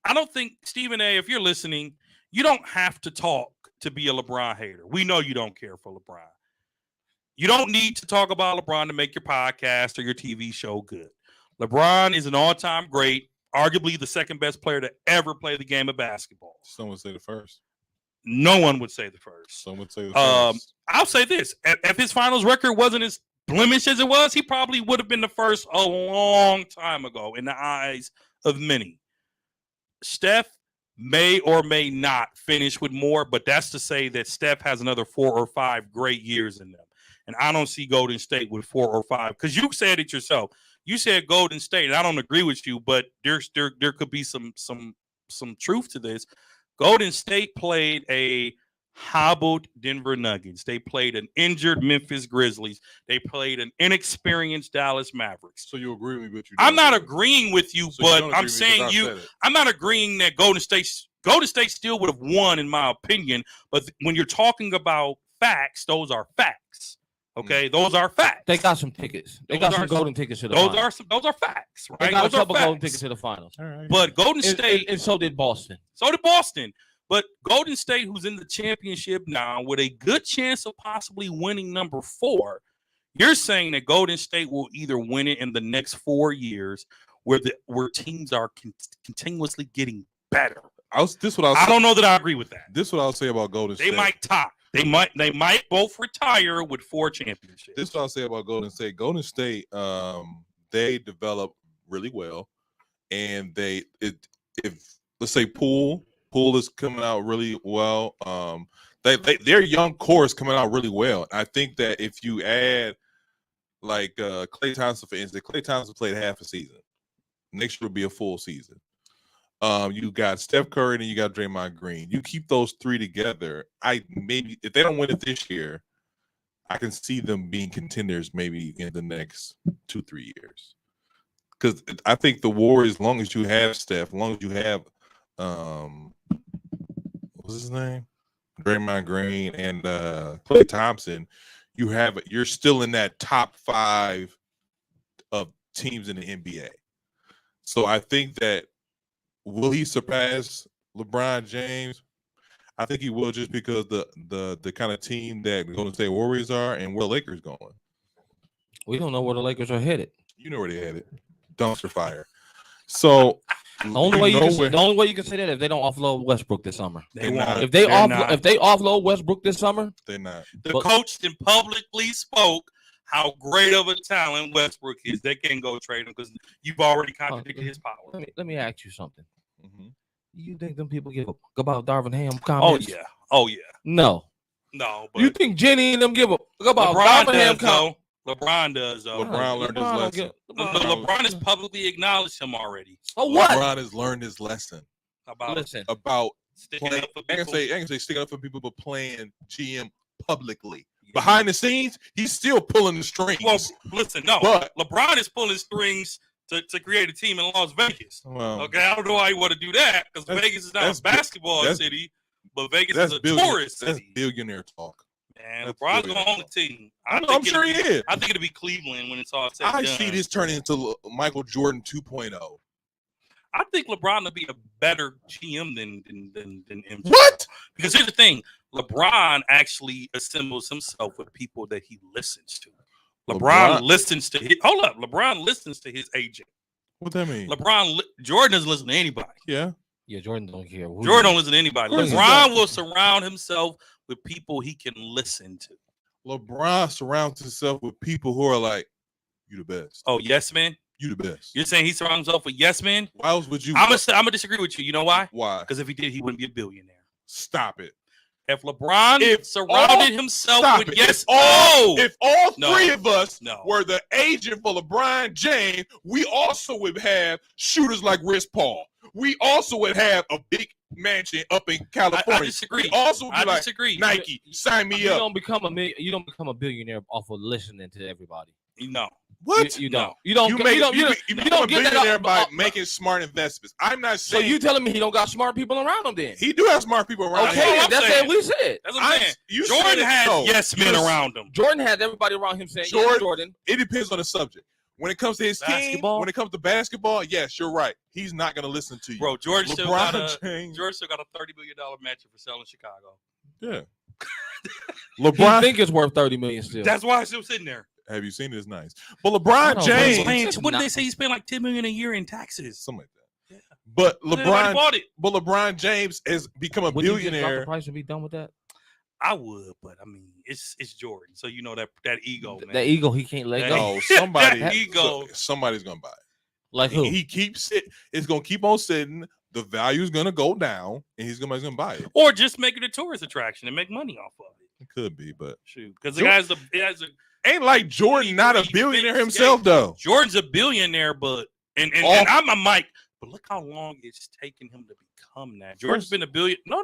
I don't think, Stephen A., if you're listening, you don't have to talk to be a LeBron hater. We know you don't care for LeBron. You don't need to talk about LeBron to make your podcast or your TV show good. LeBron is an all-time great, arguably the second best player to ever play the game of basketball. Some would say the first. No one would say the first. Some would say the first. I'll say this. If his finals record wasn't as blemished as it was, he probably would have been the first a long time ago in the eyes of many. Steph may or may not finish with more, but that's to say that Steph has another 4 or 5 great years in them. And I don't see Golden State with 4 or 5 because you said it yourself. You said Golden State, and I don't agree with you, but there could be some truth to this. Golden State played a hobbled Denver Nuggets. They played an injured Memphis Grizzlies. They played an inexperienced Dallas Mavericks. So you agree with me? I'm not agreeing with you, but I'm saying I'm not agreeing that Golden State still would have won, in my opinion. But when you're talking about facts, those are facts. Okay, those are facts. They got some tickets. They got some golden tickets to the finals. Those are facts, right? They got a couple golden tickets to the finals. Right. But Golden State, and so did Boston. But Golden State, who's in the championship now with a good chance of possibly winning number 4, you're saying that Golden State will either win it in the next 4 years where teams are continuously getting better. I don't know that I agree with that. This is what I'll say about Golden State. They might tie. They might both retire with 4 championships. This is what I'll say about Golden State. Golden State, they develop really well. And let's say Poole is coming out really well. Their young core is coming out really well. I think that if you add like Klay Thompson, for instance, Klay Thompson played half a season. Next year will be a full season. You got Steph Curry and you got Draymond Green. You keep those 3 together. Maybe if they don't win it this year, I can see them being contenders maybe in the next 2-3 years. Because I think the Warriors, as long as you have Steph, as long as you have what's his name? Draymond Green and Klay Thompson, you're still in that top 5 of teams in the NBA. So I think that will he surpass LeBron James? I think he will, just because the kind of team that Golden State Warriors are and where the Lakers going. We don't know where the Lakers are headed. You know where they headed. Dumpster fire. So the only way you can say that if they don't offload Westbrook this summer. They won't. If they offload Westbrook this summer, they're not. The coach publicly spoke how great of a talent Westbrook is. They can't go trade him because you've already contradicted his power. Let me ask you something. Mm-hmm. You think them people give a about Darvin Ham comments? Oh yeah. No. But you think Jenny and them give a about Darvin Ham comments? LeBron does, though. LeBron learned his lesson. LeBron has publicly acknowledged him already. Oh, what? LeBron has learned his lesson about sticking up for people. I can say sticking up for people, but playing GM publicly. Yeah. Behind the scenes, he's still pulling the strings. Well, listen, but LeBron is pulling strings to create a team in Las Vegas. Well, okay, I don't know why you want to do that because Vegas is not a basketball city, but Vegas is a tourist city. That's billionaire talk. Man, LeBron's going to own the team. I'm sure he is. I think it'll be Cleveland when it's all said and done. I see this turning into Michael Jordan 2.0. I think LeBron will be a better GM than MJ. What? Because here's the thing. LeBron actually assembles himself with people that he listens to. LeBron listens to his. Hold up, LeBron listens to his agent. What that mean? Jordan doesn't listen to anybody. Yeah. Yeah, Jordan don't care. Jordan don't listen to anybody. course he LeBron don't. will surround himself with people he can listen to. LeBron surrounds himself with people who are like, "You the best. Oh, yes, man. You the best." You're saying he surrounds himself with yes men? Why else would you? I'm gonna disagree with you. You know why? Why? Because if he did, he wouldn't be a billionaire. Stop it. If LeBron surrounded himself with If all three of us were the agent for LeBron James, we also would have shooters like Chris Paul. We also would have a big mansion up in California. I disagree. We also would be like, disagree. Nike, sign me up. You don't become a billionaire off of listening to everybody. No. What? You don't. You You become a get that billionaire up- by up- making smart investments. I'm not So saying you telling me he don't got smart people around him then? he do have smart people around him. Okay, I'm that's saying. what we said. That's what I'm saying. You Jordan said it. has No, yes men you- around him. Jordan had everybody around him saying, Jordan- yes, Jordan. It depends on the subject. When it comes to his team, Basketball? when it comes to basketball, yes, you're right. He's not going to listen to you. Bro, George still got a James. $30 million match for selling Chicago. Yeah. He LeBron. think it's worth $30 million still. That's why it's still sitting there. Have you seen it? It's nice. But LeBron No, James. James- What did they say? He spent like $10 million a year in taxes. Something like that. Yeah. But Nobody LeBron. bought it. But LeBron James has become a Would you just drop the billionaire. price and be done with that? I would, but I mean, it's Jordan, so you know that ego, man. That ego he can't let That- go. No, somebody. That ego. Somebody's gonna buy it. Like who? He keeps it. It's gonna keep on sitting. The value is gonna go down, and somebody's gonna buy it. Or just make it a tourist attraction and make money off of it. It could be, but Shoot, because it has a ain't like Jordan not a 23 billionaire fifth himself skate. though. Jordan's a billionaire, but and I'm a Mike. But look how long it's taken him to become that. Jordan's been a billion. No.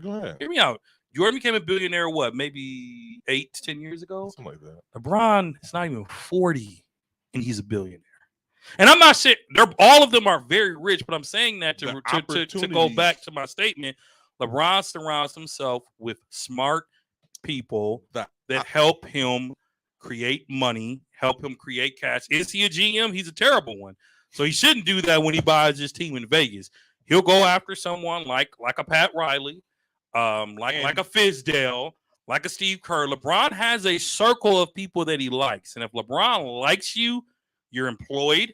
Go ahead. Hear me out. Jordan became a billionaire, what, maybe 8 to 10 years ago? Something like that. LeBron is not even 40, and he's a billionaire. And I'm not saying all of them are very rich, but I'm saying that to go opportunities. back to my statement. LeBron surrounds himself with smart people that help him create money, help him create cash. Is he a GM? He's a terrible one. So he shouldn't do that when he buys his team in Vegas. He'll go after someone like a Pat Riley, like a Fizdale, like a Steve Kerr. LeBron has a circle of people that he likes. And if LeBron likes you, you're employed.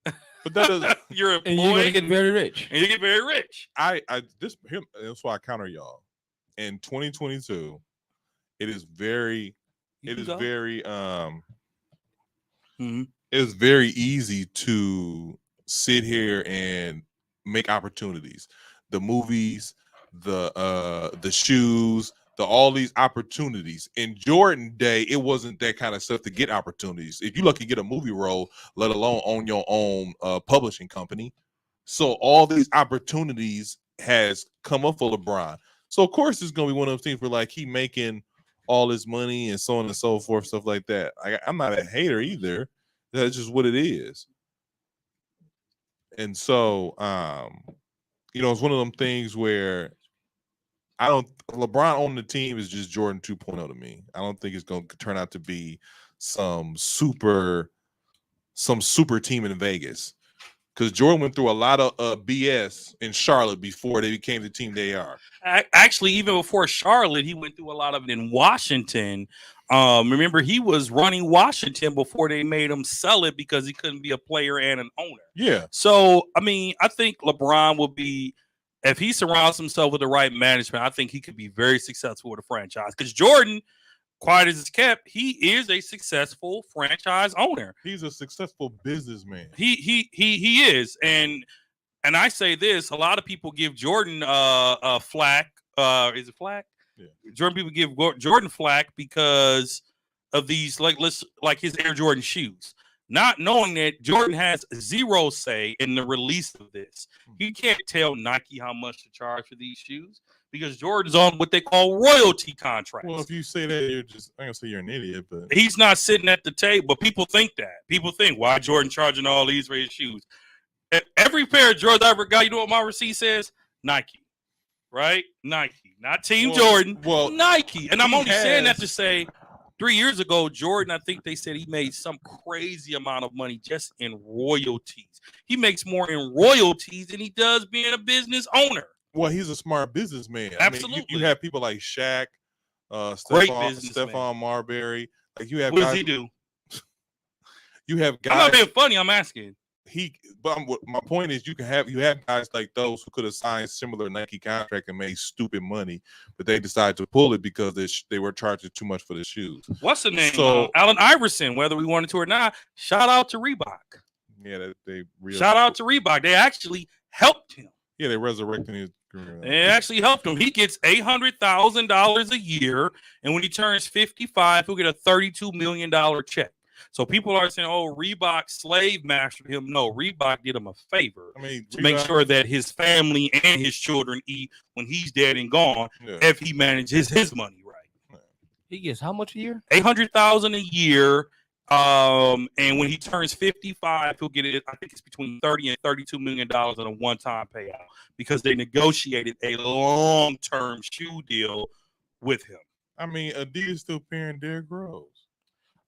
But that doesn't. You're employed. And you're gonna get very rich. And you get very rich. That's why I counter y'all. In 2022, it is very it's very easy to sit here and make opportunities. The movies, the shoes, all these opportunities. In Jordan day, it wasn't that kind of stuff to get opportunities. If you lucky to get a movie role, let alone own your own publishing company. So all these opportunities has come up for LeBron. So of course it's gonna be one of those things where like he making all this money and so on and so forth, stuff like that. I'm not a hater either. That's just what it is. And so it's one of them things where LeBron on the team is just Jordan 2.0 to me. I don't think it's going to turn out to be some super team in Vegas, because Jordan went through a lot of BS in Charlotte before they became the team they are. Actually, even before Charlotte, he went through a lot of it in Washington. Remember, he was running Washington before they made him sell it because he couldn't be a player and an owner. Yeah. So, I mean, I think LeBron will be, if he surrounds himself with the right management, I think he could be very successful with a franchise. Because Jordan, quiet as it's kept, he is a successful franchise owner. He's a successful businessman. He is, and I say this: a lot of people give Jordan flack. Is it flack? Yeah. Jordan people give Jordan flack because of these like his Air Jordan shoes. Not knowing that Jordan has zero say in the release of this. He can't tell Nike how much to charge for these shoes because Jordan's on what they call royalty contracts. Well, if you say that, I'm gonna say you're an idiot, but he's not sitting at the table. But people think that. People think, why Jordan charging all these for his shoes? Every pair of Jordans I ever got, you know what my receipt says? Nike. Right? Nike. Not Team Jordan. Well, Nike. And I'm only saying that to say 3 years ago, Jordan, I think they said he made some crazy amount of money just in royalties. He makes more in royalties than he does being a business owner. Well, he's a smart businessman. Absolutely. I mean, you have people like Shaq, Great Stephon businessman. Marbury. Like you have What guys. does he do? You have I'm not guys. being funny. I'm asking. My point is, you have guys like those who could have signed similar Nike contract and made stupid money, but they decided to pull it because they were charging too much for the shoes. What's the name? So Allen Iverson, whether we wanted to or not. Shout out to Reebok. Yeah, shout out to Reebok. They actually helped him. Yeah, they resurrecting his career. They actually helped him. He gets $800,000 a year, and when he turns 55, he'll get a $32 million check. So people are saying, "Oh, Reebok slave mastered him." No, Reebok did him a favor to make sure that his family and his children eat when he's dead and gone. Yeah. If he manages his money right, he gets how much a year? $800,000 a year. And when he turns 55, he'll get it. I think it's between $30 and $32 million on a one-time payout because they negotiated a long-term shoe deal with him. I mean, Adidas still paying Derrick Rose.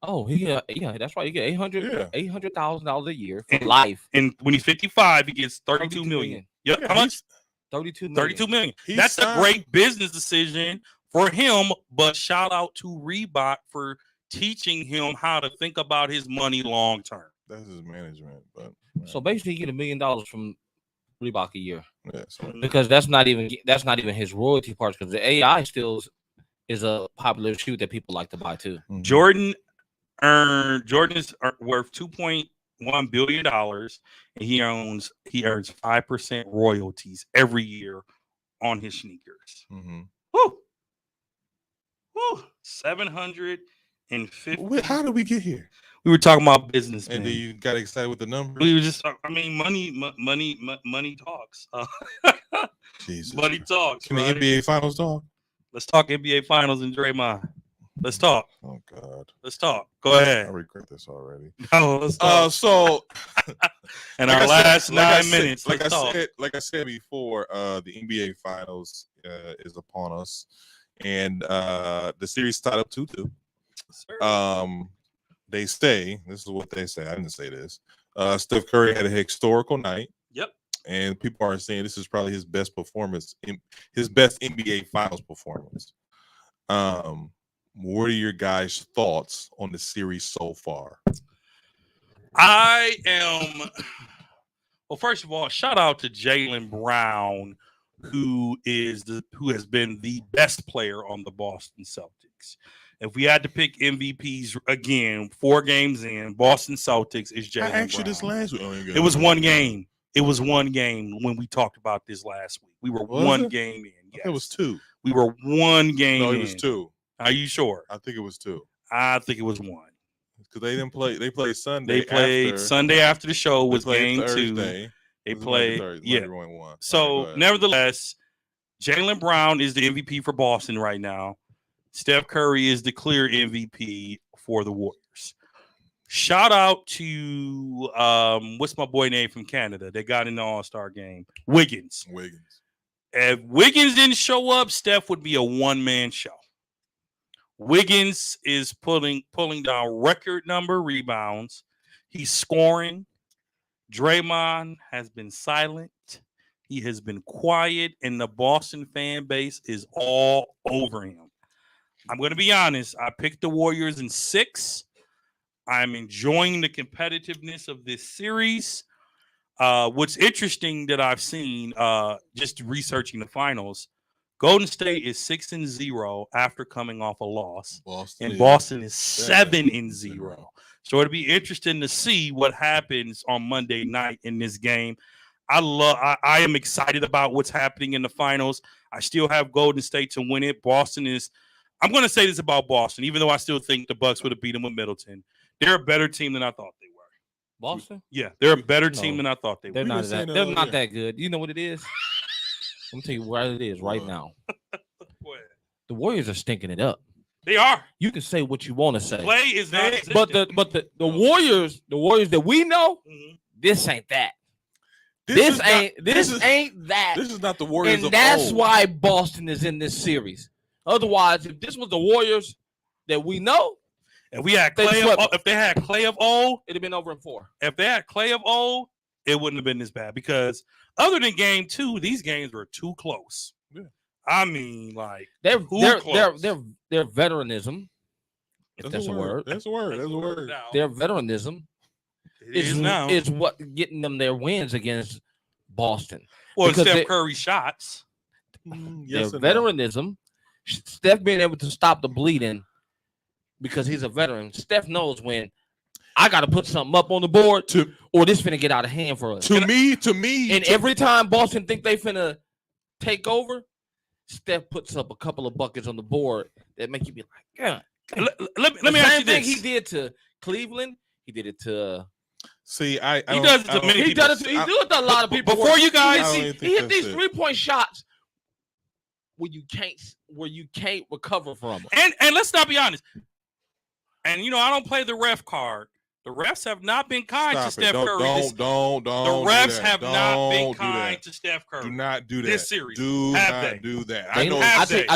Oh, yeah, that's right. You get $800,000 a year for life. And when he's 55, he gets $32 million. Yep. Yeah, how much? $32 million. $32 million. That's a great business decision for him. But shout out to Reebok for teaching him how to think about his money long term. That's his management. But so basically, you get $1 million from Reebok a year. Yeah, because that's not even his royalty parts. Because the AI still is a popular shoe that people like to buy too. Mm-hmm. Jordan is worth $2.1 billion, and he earns 5% royalties every year on his sneakers. Mm-hmm. Woo! 750. How did we get here? We were talking about business, and then you got excited with the numbers. We were just, money talks. Jesus, money talks. Can the NBA Finals talk? Let's talk NBA Finals and Draymond. Let's talk. Oh God. Let's talk. Go ahead. I regret this already. No, let's talk. And our last 9 minutes. Like I said before, the NBA Finals is upon us, and the series tied up 2-2. They say, this is what they say. I didn't say this. Steph Curry had a historical night. Yep. And people are saying this is probably his best performance, his best NBA Finals performance. What are your guys' thoughts on the series so far? Well, first of all, shout out to Jaylen Brown, who has been the best player on the Boston Celtics. If we had to pick MVPs again, 4 games in, Boston Celtics is Jaylen Brown. I asked you this last week. It was one game. It was one game when we talked about this last week. We were one game in. Yes. It was 2. We were one game in. No, it was 2. Are you sure? I think it was 2. I think it was 1. Because they didn't play. They played Sunday. They played Sunday after the show was game Thursday. 2. They played. Yeah. So, nevertheless, Jaylen Brown is the MVP for Boston right now. Steph Curry is the clear MVP for the Warriors. Shout out to what's my boy name from Canada? They got in the All-Star game. Wiggins. If Wiggins didn't show up, Steph would be a one-man show. Wiggins is pulling down record number rebounds. He's scoring. Draymond has been silent. He has been quiet, and the Boston fan base is all over him. I'm going to be honest. I picked the Warriors in 6. I'm enjoying the competitiveness of this series. What's interesting that I've seen, just researching the finals, Golden State is 6-0 after coming off a loss, and Boston is 7-0. So it'll be interesting to see what happens on Monday night in this game. I am excited about what's happening in the finals. I still have Golden State to win it. Boston is. I'm going to say this about Boston, even though I still think the Bucks would have beat them with Middleton. They're a better team than I thought they were. Boston? Yeah, they're a better team than I thought they were. They're not that good. You know what it is? Let me tell you what it is right now. The Warriors are stinking it up. They are. You can say what you want to say. Play is not. But the Warriors that we know, this ain't that. This ain't that. This is not the Warriors. And that's why Boston is in this series. Otherwise, if this was the Warriors that we know, if we had Clay, if they had Clay of old, it'd have been over in 4. If they had Clay of old, it wouldn't have been this bad because other than game 2, these games were too close. Yeah. I mean, like Their close? veteranism, if that's a word. That's a word. That's a word. Now. Their veteranism It is now. is what getting them their wins against Boston. Well, because Steph Curry shots. Yes Their and no. veteranism, Steph being able to stop the bleeding because he's a veteran. Steph knows when I got to put something up on the board or this finna get out of hand for us. To me. And every time Boston think they finna take over, Steph puts up a couple of buckets on the board that make you be like, yeah. Let me ask you this. He did to Cleveland. He did it to. See, he does it to many people. He do it to a lot of people. Before you guys, he hit these 3-point shots where you can't recover from them. And let's not be honest. And I don't play the ref card. The refs have not been kind to Steph Curry. Don't. The refs have not been kind to Steph Curry. Do not do that. This series. Do have not they? do that. I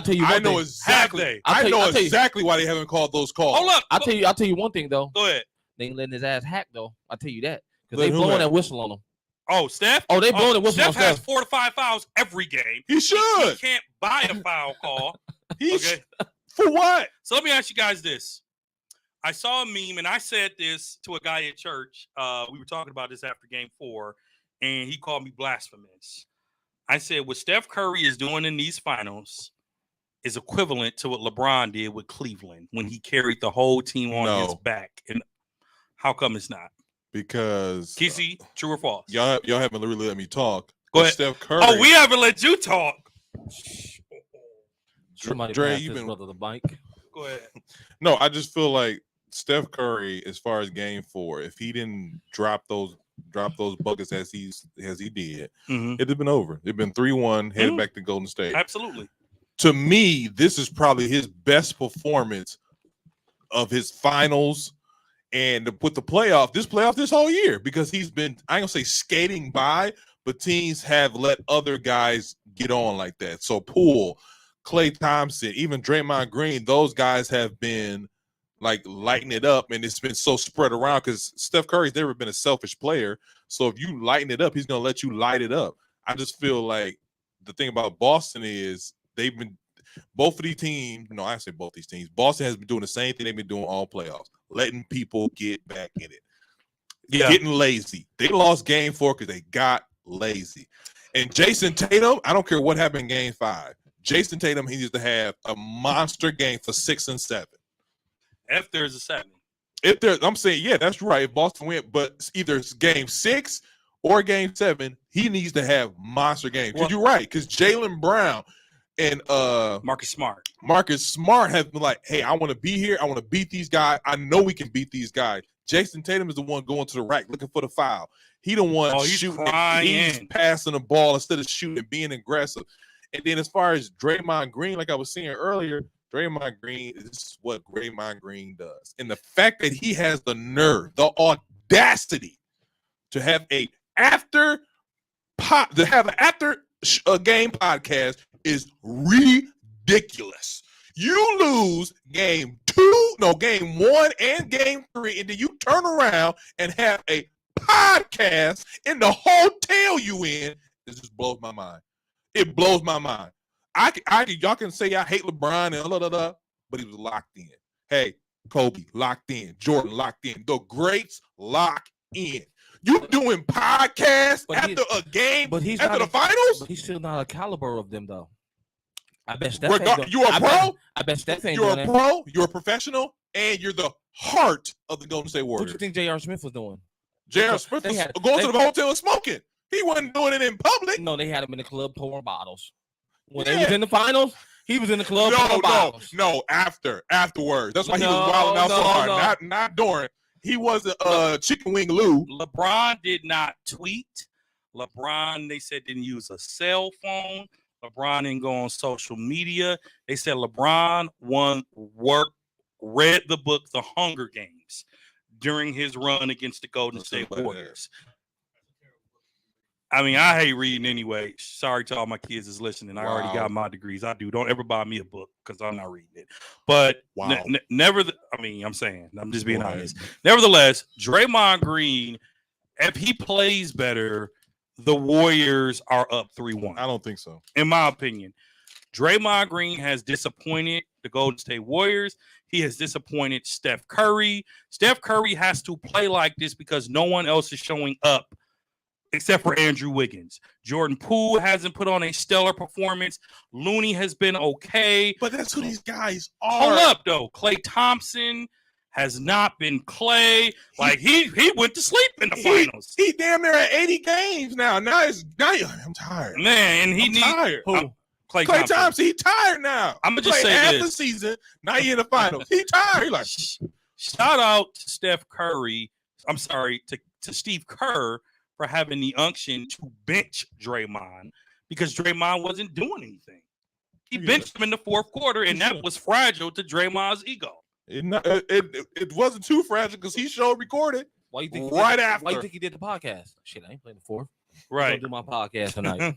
tell you one thing. Exactly. I know exactly why they haven't called those calls. Hold up. I'll tell you one thing though. Go ahead. They ain't letting his ass hack though. I'll tell you that. Because they blowing that whistle on him. Oh, Steph? Oh, they blowing the whistle on Steph has 4 to 5 fouls every game. He should. He can't buy a foul call. Okay. For what? So let me ask you guys this. I saw a meme, and I said this to a guy at church. We were talking about this after game 4, and he called me blasphemous. I said, what Steph Curry is doing in these finals is equivalent to what LeBron did with Cleveland when he carried the whole team on his back. And how come it's not? Because Kissy, true or false? Y'all haven't really let me talk. Go ahead. Steph Curry. Oh, we haven't let you talk. Somebody Dre, passed his brother the bike. Go ahead. No, I just feel like Steph Curry, as far as game 4, if he didn't drop those buckets as he did, it'd have been over. It'd been 3-1, headed back to Golden State. Absolutely. To me, this is probably his best performance of his finals and with the playoff this whole year, because he's been, I ain't gonna say skating by, but teams have let other guys get on like that. So Poole, Klay Thompson, even Draymond Green, those guys have been like lighting it up, and it's been so spread around because Steph Curry's never been a selfish player. So if you lighten it up, he's gonna let you light it up. I just feel like the thing about Boston is they've been both of these teams. No, I say both these teams. Boston has been doing the same thing they've been doing all playoffs, letting people get back in it. Yeah, getting lazy. They lost game 4 because they got lazy. And Jason Tatum, I don't care what happened in game 5. Jason Tatum, he needs to have a monster game for 6 and 7. If there's a 7. I'm saying, yeah, that's right. If Boston win, but either it's game 6 or game 7, he needs to have monster games. Because you're right. Because Jaylen Brown and Marcus Smart have been like, hey, I want to be here. I want to beat these guys. I know we can beat these guys. Jason Tatum is the one going to the rack looking for the foul. He the one shooting. He's passing the ball instead of shooting, being aggressive. And then as far as Draymond Green, like I was saying earlier, Draymond Green is what Draymond Green does. And the fact that he has the nerve, the audacity to have a after game podcast is ridiculous. You lose game 1 and game 3, and then you turn around and have a podcast in the hotel you in. It just blows my mind. It blows my mind. Y'all can say I hate LeBron and but he was locked in. Hey, Kobe locked in. Jordan locked in. The greats locked in. You doing podcasts after a game, after the finals? But he's still not a caliber of them, though. I bet Steph ain't you're a pro? I bet Steph ain't You're doing a pro, you're a professional, and you're the heart of the Golden State Warriors. What do you think J.R. Smith was doing? J.R. Smith was going to the hotel and smoking. He wasn't doing it in public. No, they had him in the club pouring bottles. When they was in the finals, he was in the club pouring bottles. No, afterwards. That's why he was wilding out so hard. Not during. He wasn't Chicken Wing Lou. LeBron did not tweet. LeBron, they said, didn't use a cell phone. LeBron didn't go on social media. They said LeBron read the book The Hunger Games during his run against the Golden State Warriors. I mean, I hate reading anyway. Sorry to all my kids that's listening. I already got my degrees. I do. Don't ever buy me a book because I'm not reading it. But I'm just being honest. Nevertheless, Draymond Green If he plays better, the Warriors are up 3-1. I don't think so. In my opinion. Draymond Green has disappointed the Golden State Warriors. He has disappointed Steph Curry. Steph Curry has to play like this because no one else is showing up except for Andrew Wiggins. Jordan Poole hasn't put on a stellar performance. Looney has been okay. But that's who these guys are. Hold up, though. Klay Thompson has not been Klay. Like, he went to sleep in the finals. He damn near at 80 games now. Now I'm tired. Man, and I'm tired. Klay Thompson, he tired now. I'm going to just say half this. the season, now he in the finals. He tired. He like, shout out to Steph Curry. I'm sorry, to Steve Kerr for having the unction to bench Draymond because Draymond wasn't doing anything. He benched him in the fourth quarter, and that was fragile to Draymond's ego. It wasn't too fragile because he showed recorded. Why you think after? Why you think he did the podcast? Shit, I ain't playing the fourth. Right. Do my podcast tonight.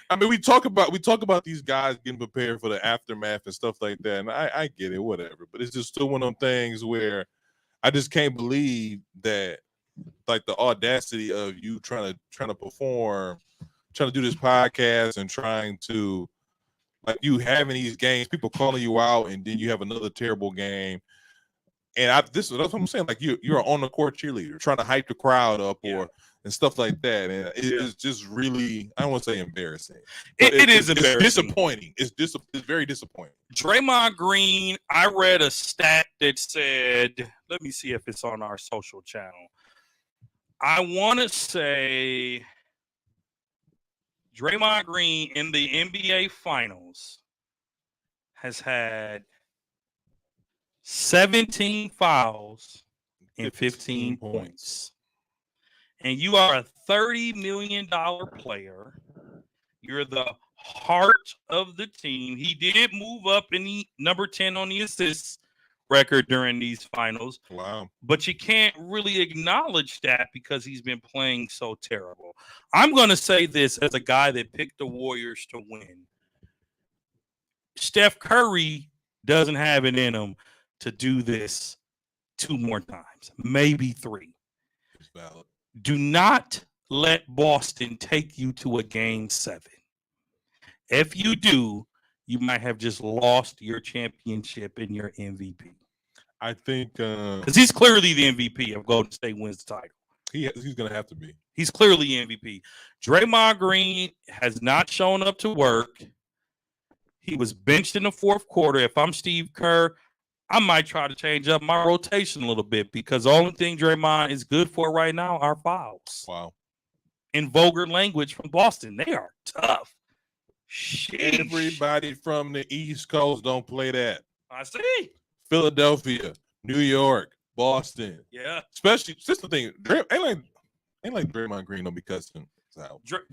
I mean, we talk about these guys getting prepared for the aftermath and stuff like that, and I get it, whatever. But it's just still one of them things where I just can't believe that, like, the audacity of you trying to perform, trying to do this podcast, and trying to, like, you having these games, people calling you out, and then you have another terrible game. And that's what I'm saying. Like, you're on the court cheerleader, trying to hype the crowd up and stuff like that. And it's just really, I don't want to say embarrassing. It is embarrassing. It's disappointing. It's very disappointing. Draymond Green, I read a stat that said, let me see if it's on our social channel. I want to say Draymond Green in the NBA Finals has had 17 fouls and 15 points. And you are a $30 million player. You're the heart of the team. He did move up in the number 10 on the assists record during these finals. Wow. But you can't really acknowledge that because he's been playing so terrible. I'm going to say this as a guy that picked the Warriors to win. Steph Curry doesn't have it in him to do this 2 more times, maybe 3. It's valid. Do not let Boston take you to a game 7. If you do, you might have just lost your championship and your MVP. I think because he's clearly the MVP if Golden State wins the title. He's going to have to be. He's clearly MVP. Draymond Green has not shown up to work. He was benched in the fourth quarter. If I'm Steve Kerr, I might try to change up my rotation a little bit because the only thing Draymond is good for right now are fouls. Wow. In vulgar language from Boston, they are tough. Sheesh. Everybody from the East Coast don't play that. I see. Philadelphia, New York, Boston. Yeah. Especially, just the thing, ain't like Draymond Green don't be cussing.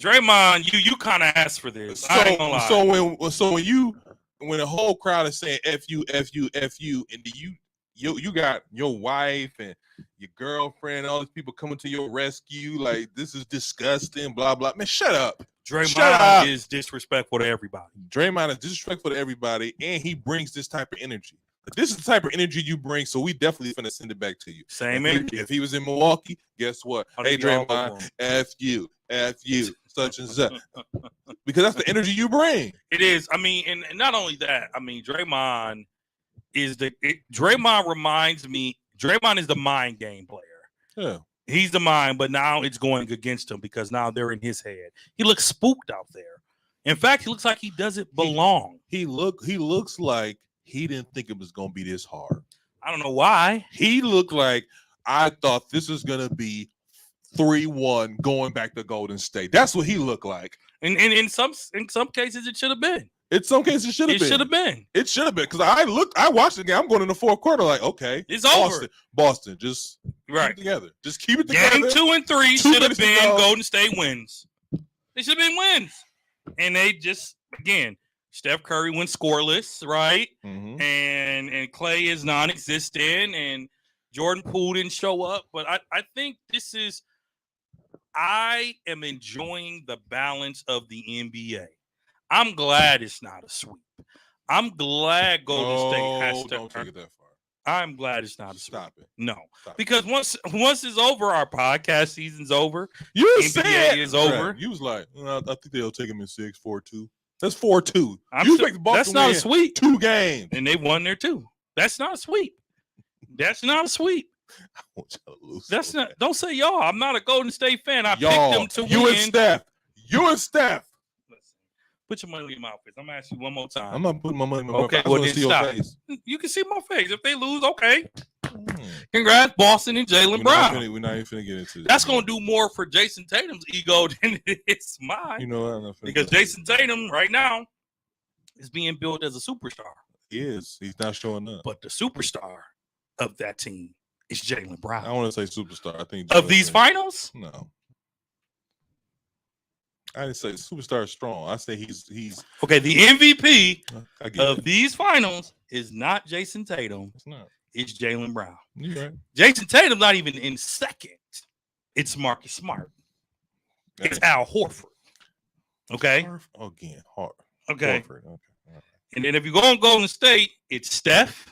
Draymond, you kind of asked for this. I ain't gonna lie. When the whole crowd is saying F you, F you, F you, and you got your wife and your girlfriend, all these people coming to your rescue, like, this is disgusting, blah, blah. Man, shut up. Draymond is disrespectful to everybody. Draymond is disrespectful to everybody, and he brings this type of energy. This is the type of energy you bring, so we definitely finna send it back to you. Same energy. If he was in Milwaukee, guess what? Hey, Draymond, F you, such and such. Because that's the energy you bring. It is. I mean, and not only that, I mean, Draymond is Draymond reminds me, Draymond is the mind game player. Yeah. He's the mind, but now it's going against him because now they're in his head. He looks spooked out there. In fact, he looks like he doesn't belong. He looks like he didn't think it was going to be this hard. I don't know why. He looked like, I thought this was going to be 3-1 going back to Golden State. That's what he looked like. And in some cases, it should have been. In some cases, it should have been. It should have been. It should have been. Because I watched the game. I'm going in the fourth quarter like, okay. It's over. Boston, just keep it together. Just keep it together. Game 2 and 3 should have been Golden State wins. They should have been wins. And they just, again, Steph Curry went scoreless, right? Mm-hmm. And Klay is non-existent, and Jordan Poole didn't show up. But I think I am enjoying the balance of the NBA. I'm glad it's not a sweep. I'm glad Golden State has to. Don't take it that far. I'm glad it's not a sweep. Stop it. No, Stop it. because once it's over, our podcast season's over. You NBA said is over. You was like, I think they'll take him in 6, 4-2. That's 4-2. I'm You sure- expect Boston that's not a win sweep. 2 games. And they won there too. That's not a sweep. That's not a sweep. I want y'all to lose. That's so not. bad. Don't say y'all. I'm not a Golden State fan. I Y'all, picked them to you win. and Steph. You and Steph. Listen, put your money in your mouth. I'm gonna ask you one more time. I'm not putting my money in my Okay, mouth. I well wanna then see your stop. face. You can see my face. If they lose, okay. Mm. Congrats, Boston and Jalen Brown. We're not even finna get into this. That's gonna do more for Jason Tatum's ego than it's mine. You know what? I'm not finna Because get into Jason Tatum right now is being built as a superstar. it. He is. He's not showing up. But the superstar of that team is Jalen I Brown. want to say superstar. I think Of these Jalen- finals, No. I didn't say superstar is strong. I say he's okay, the MVP I get of it. these finals is not Jason Tatum, It's not. it's Jalen Brown. You're right. Jason Tatum's not even in second. It's Marcus Smart. It's Al Horford. Okay. Again, hard. Okay. Horford. Okay. All right. And then if you go on Golden State, it's Steph.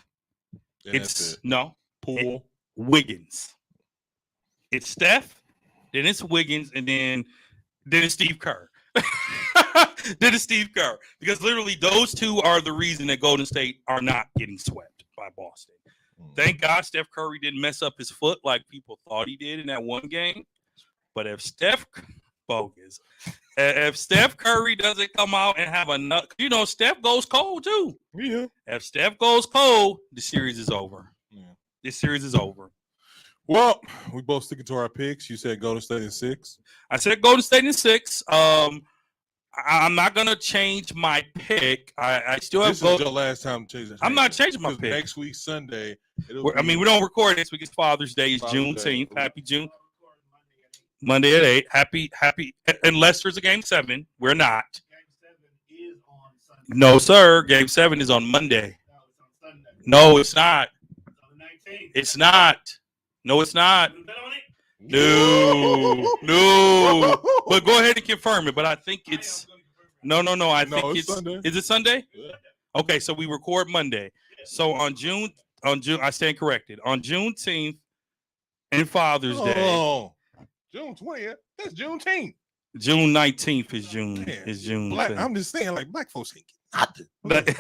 And It's that's it. no Poole. Wiggins. It's Steph, then it's Wiggins, and then it's Steve Kerr. Then it's Steve Kerr. Because literally those two are the reason that Golden State are not getting swept by Boston. Thank God Steph Curry didn't mess up his foot like people thought he did in that one game. But if Steph Curry doesn't come out and have a nut, Steph goes cold too. Yeah. If Steph goes cold, the series is over. Yeah. This series is over. Well, we both sticking to our picks. You said Golden State in 6. I said Golden State in 6. I'm not gonna change my pick. I still have This is your last time changing. I'm not changing my 'Cause pick. Next week Sunday. We don't record this week. It's Father's Day. It's Father's Day. Juneteenth. Happy June. Monday at 8. Happy. Unless there's a game 7, we're not. Game 7 is on Sunday. No, sir. Game 7 is on Monday. No, it's on Sunday. No, it's not. It's on the 19th. It's not. No, it's not. You bet on it? No. But go ahead and confirm it. But I think it's no. I think it's it's Sunday. Is it Sunday? Yeah. Okay, so we record Monday. So on June, I stand corrected. On Juneteenth and Father's Day, Oh, June 20th. That's Juneteenth. June 19th is June. Man, Is June. Black, 10th. I'm just saying, like black folks ain't getting nothing.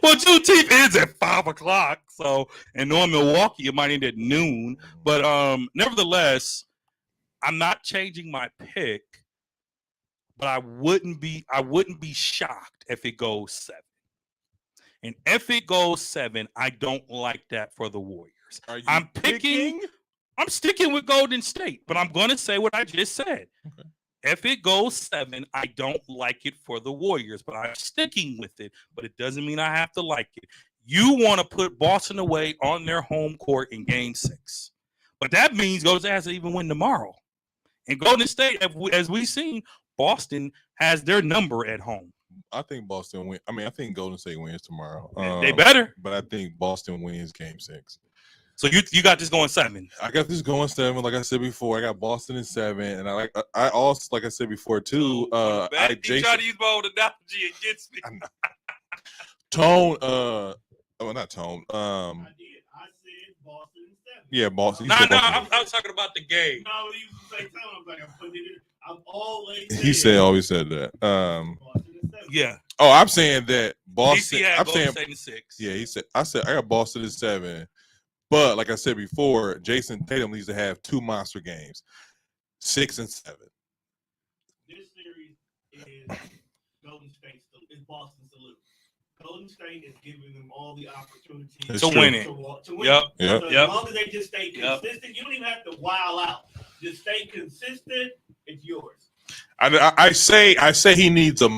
Well, Juneteenth is at 5:00. So, and knowing Milwaukee, it might end at noon. But nevertheless, I'm not changing my pick. But I wouldn't be shocked if it goes 7. And if it goes 7, I don't like that for the Warriors. Are you I'm sticking with Golden State, but I'm going to say what I just said. Okay. If it goes 7, I don't like it for the Warriors, but I'm sticking with it. But it doesn't mean I have to like it. You want to put Boston away on their home court in Game 6. But that means Golden State has to even win tomorrow. And Golden State, as we've seen, Boston has their number at home. I think Boston win. I mean, I think Golden State wins tomorrow. They better. But I think Boston wins Game 6. So you got this going 7. I got this going 7. Like I said before, I got Boston in 7, and I also, like I said before too. You try Jason to use my old analogy against me. Tone. Not Tone. I did. I said Boston in 7. Yeah, Boston. You No, said Boston. I was talking about the game. No, you used to say tell I'm like, I'm putting it in. I've always He always said that. Boston in 7. Yeah. Oh, I'm saying that Boston. DC had I'm Golden saying, State in 6. yeah. I said I got Boston in 7, but like I said before, Jason Tatum needs to have 2 monster games, 6 and 7. This series is Golden State. Is Boston salute. Golden State is giving them all the opportunities It's to true. win it. To win. Yep. Yep. So as Yep. long as they just stay Yep. consistent, you don't even have to wow out. Just stay consistent. It's yours. I say he needs a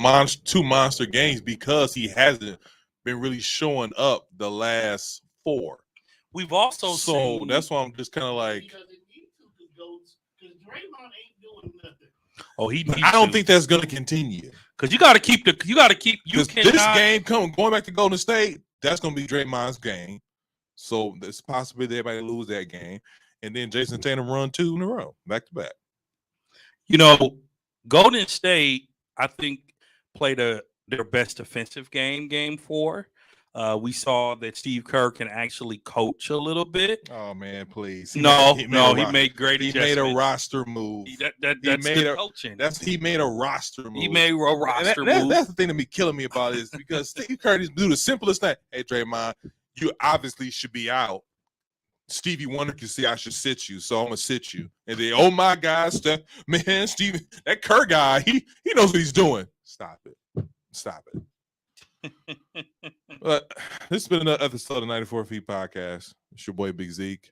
2 monster games because he hasn't been really showing up the last 4. We've also So seen that's why I'm just kind of like, Because it needs to, because Draymond ain't doing nothing. he needs I don't to. think that's going to continue. Because you got to keep you This cannot game going back to Golden State, that's going to be Draymond's game. So there's a possibility everybody lose that game, and then Jason Tatum run 2 in a row, back to back. Golden State, I think, played their best defensive game 4. We saw that Steve Kerr can actually coach a little bit. Oh man, please. He made great He adjustments. made a roster move. That's good coaching. He made a roster move. He made a roster move. That's the thing that be killing me about it is because Steve Kerr do the simplest thing. Hey, Draymond, you obviously should be out. Stevie Wonder can see I should sit you, so I'm gonna sit you. And then, oh my God, man, Stevie, that Kerr guy, he knows what he's doing. Stop it. But this has been another episode of 94 Feet Podcast. It's your boy Big Zeke.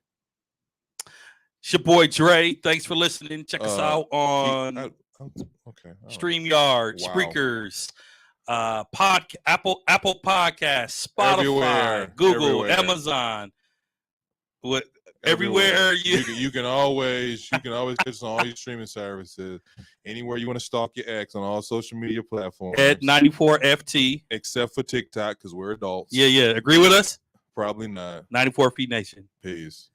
It's your boy Dre. Thanks for listening. Check us out on StreamYard, Wow. Spreakers, Apple Podcasts, Spotify, Everywhere. Google, Everywhere. Amazon. Everywhere you can always catch us on all your streaming services. Anywhere you want to stalk your ex on all social media platforms. at 94FT. Except for TikTok, because we're adults. Yeah. Agree with us? Probably not. 94 Feet Nation. Peace.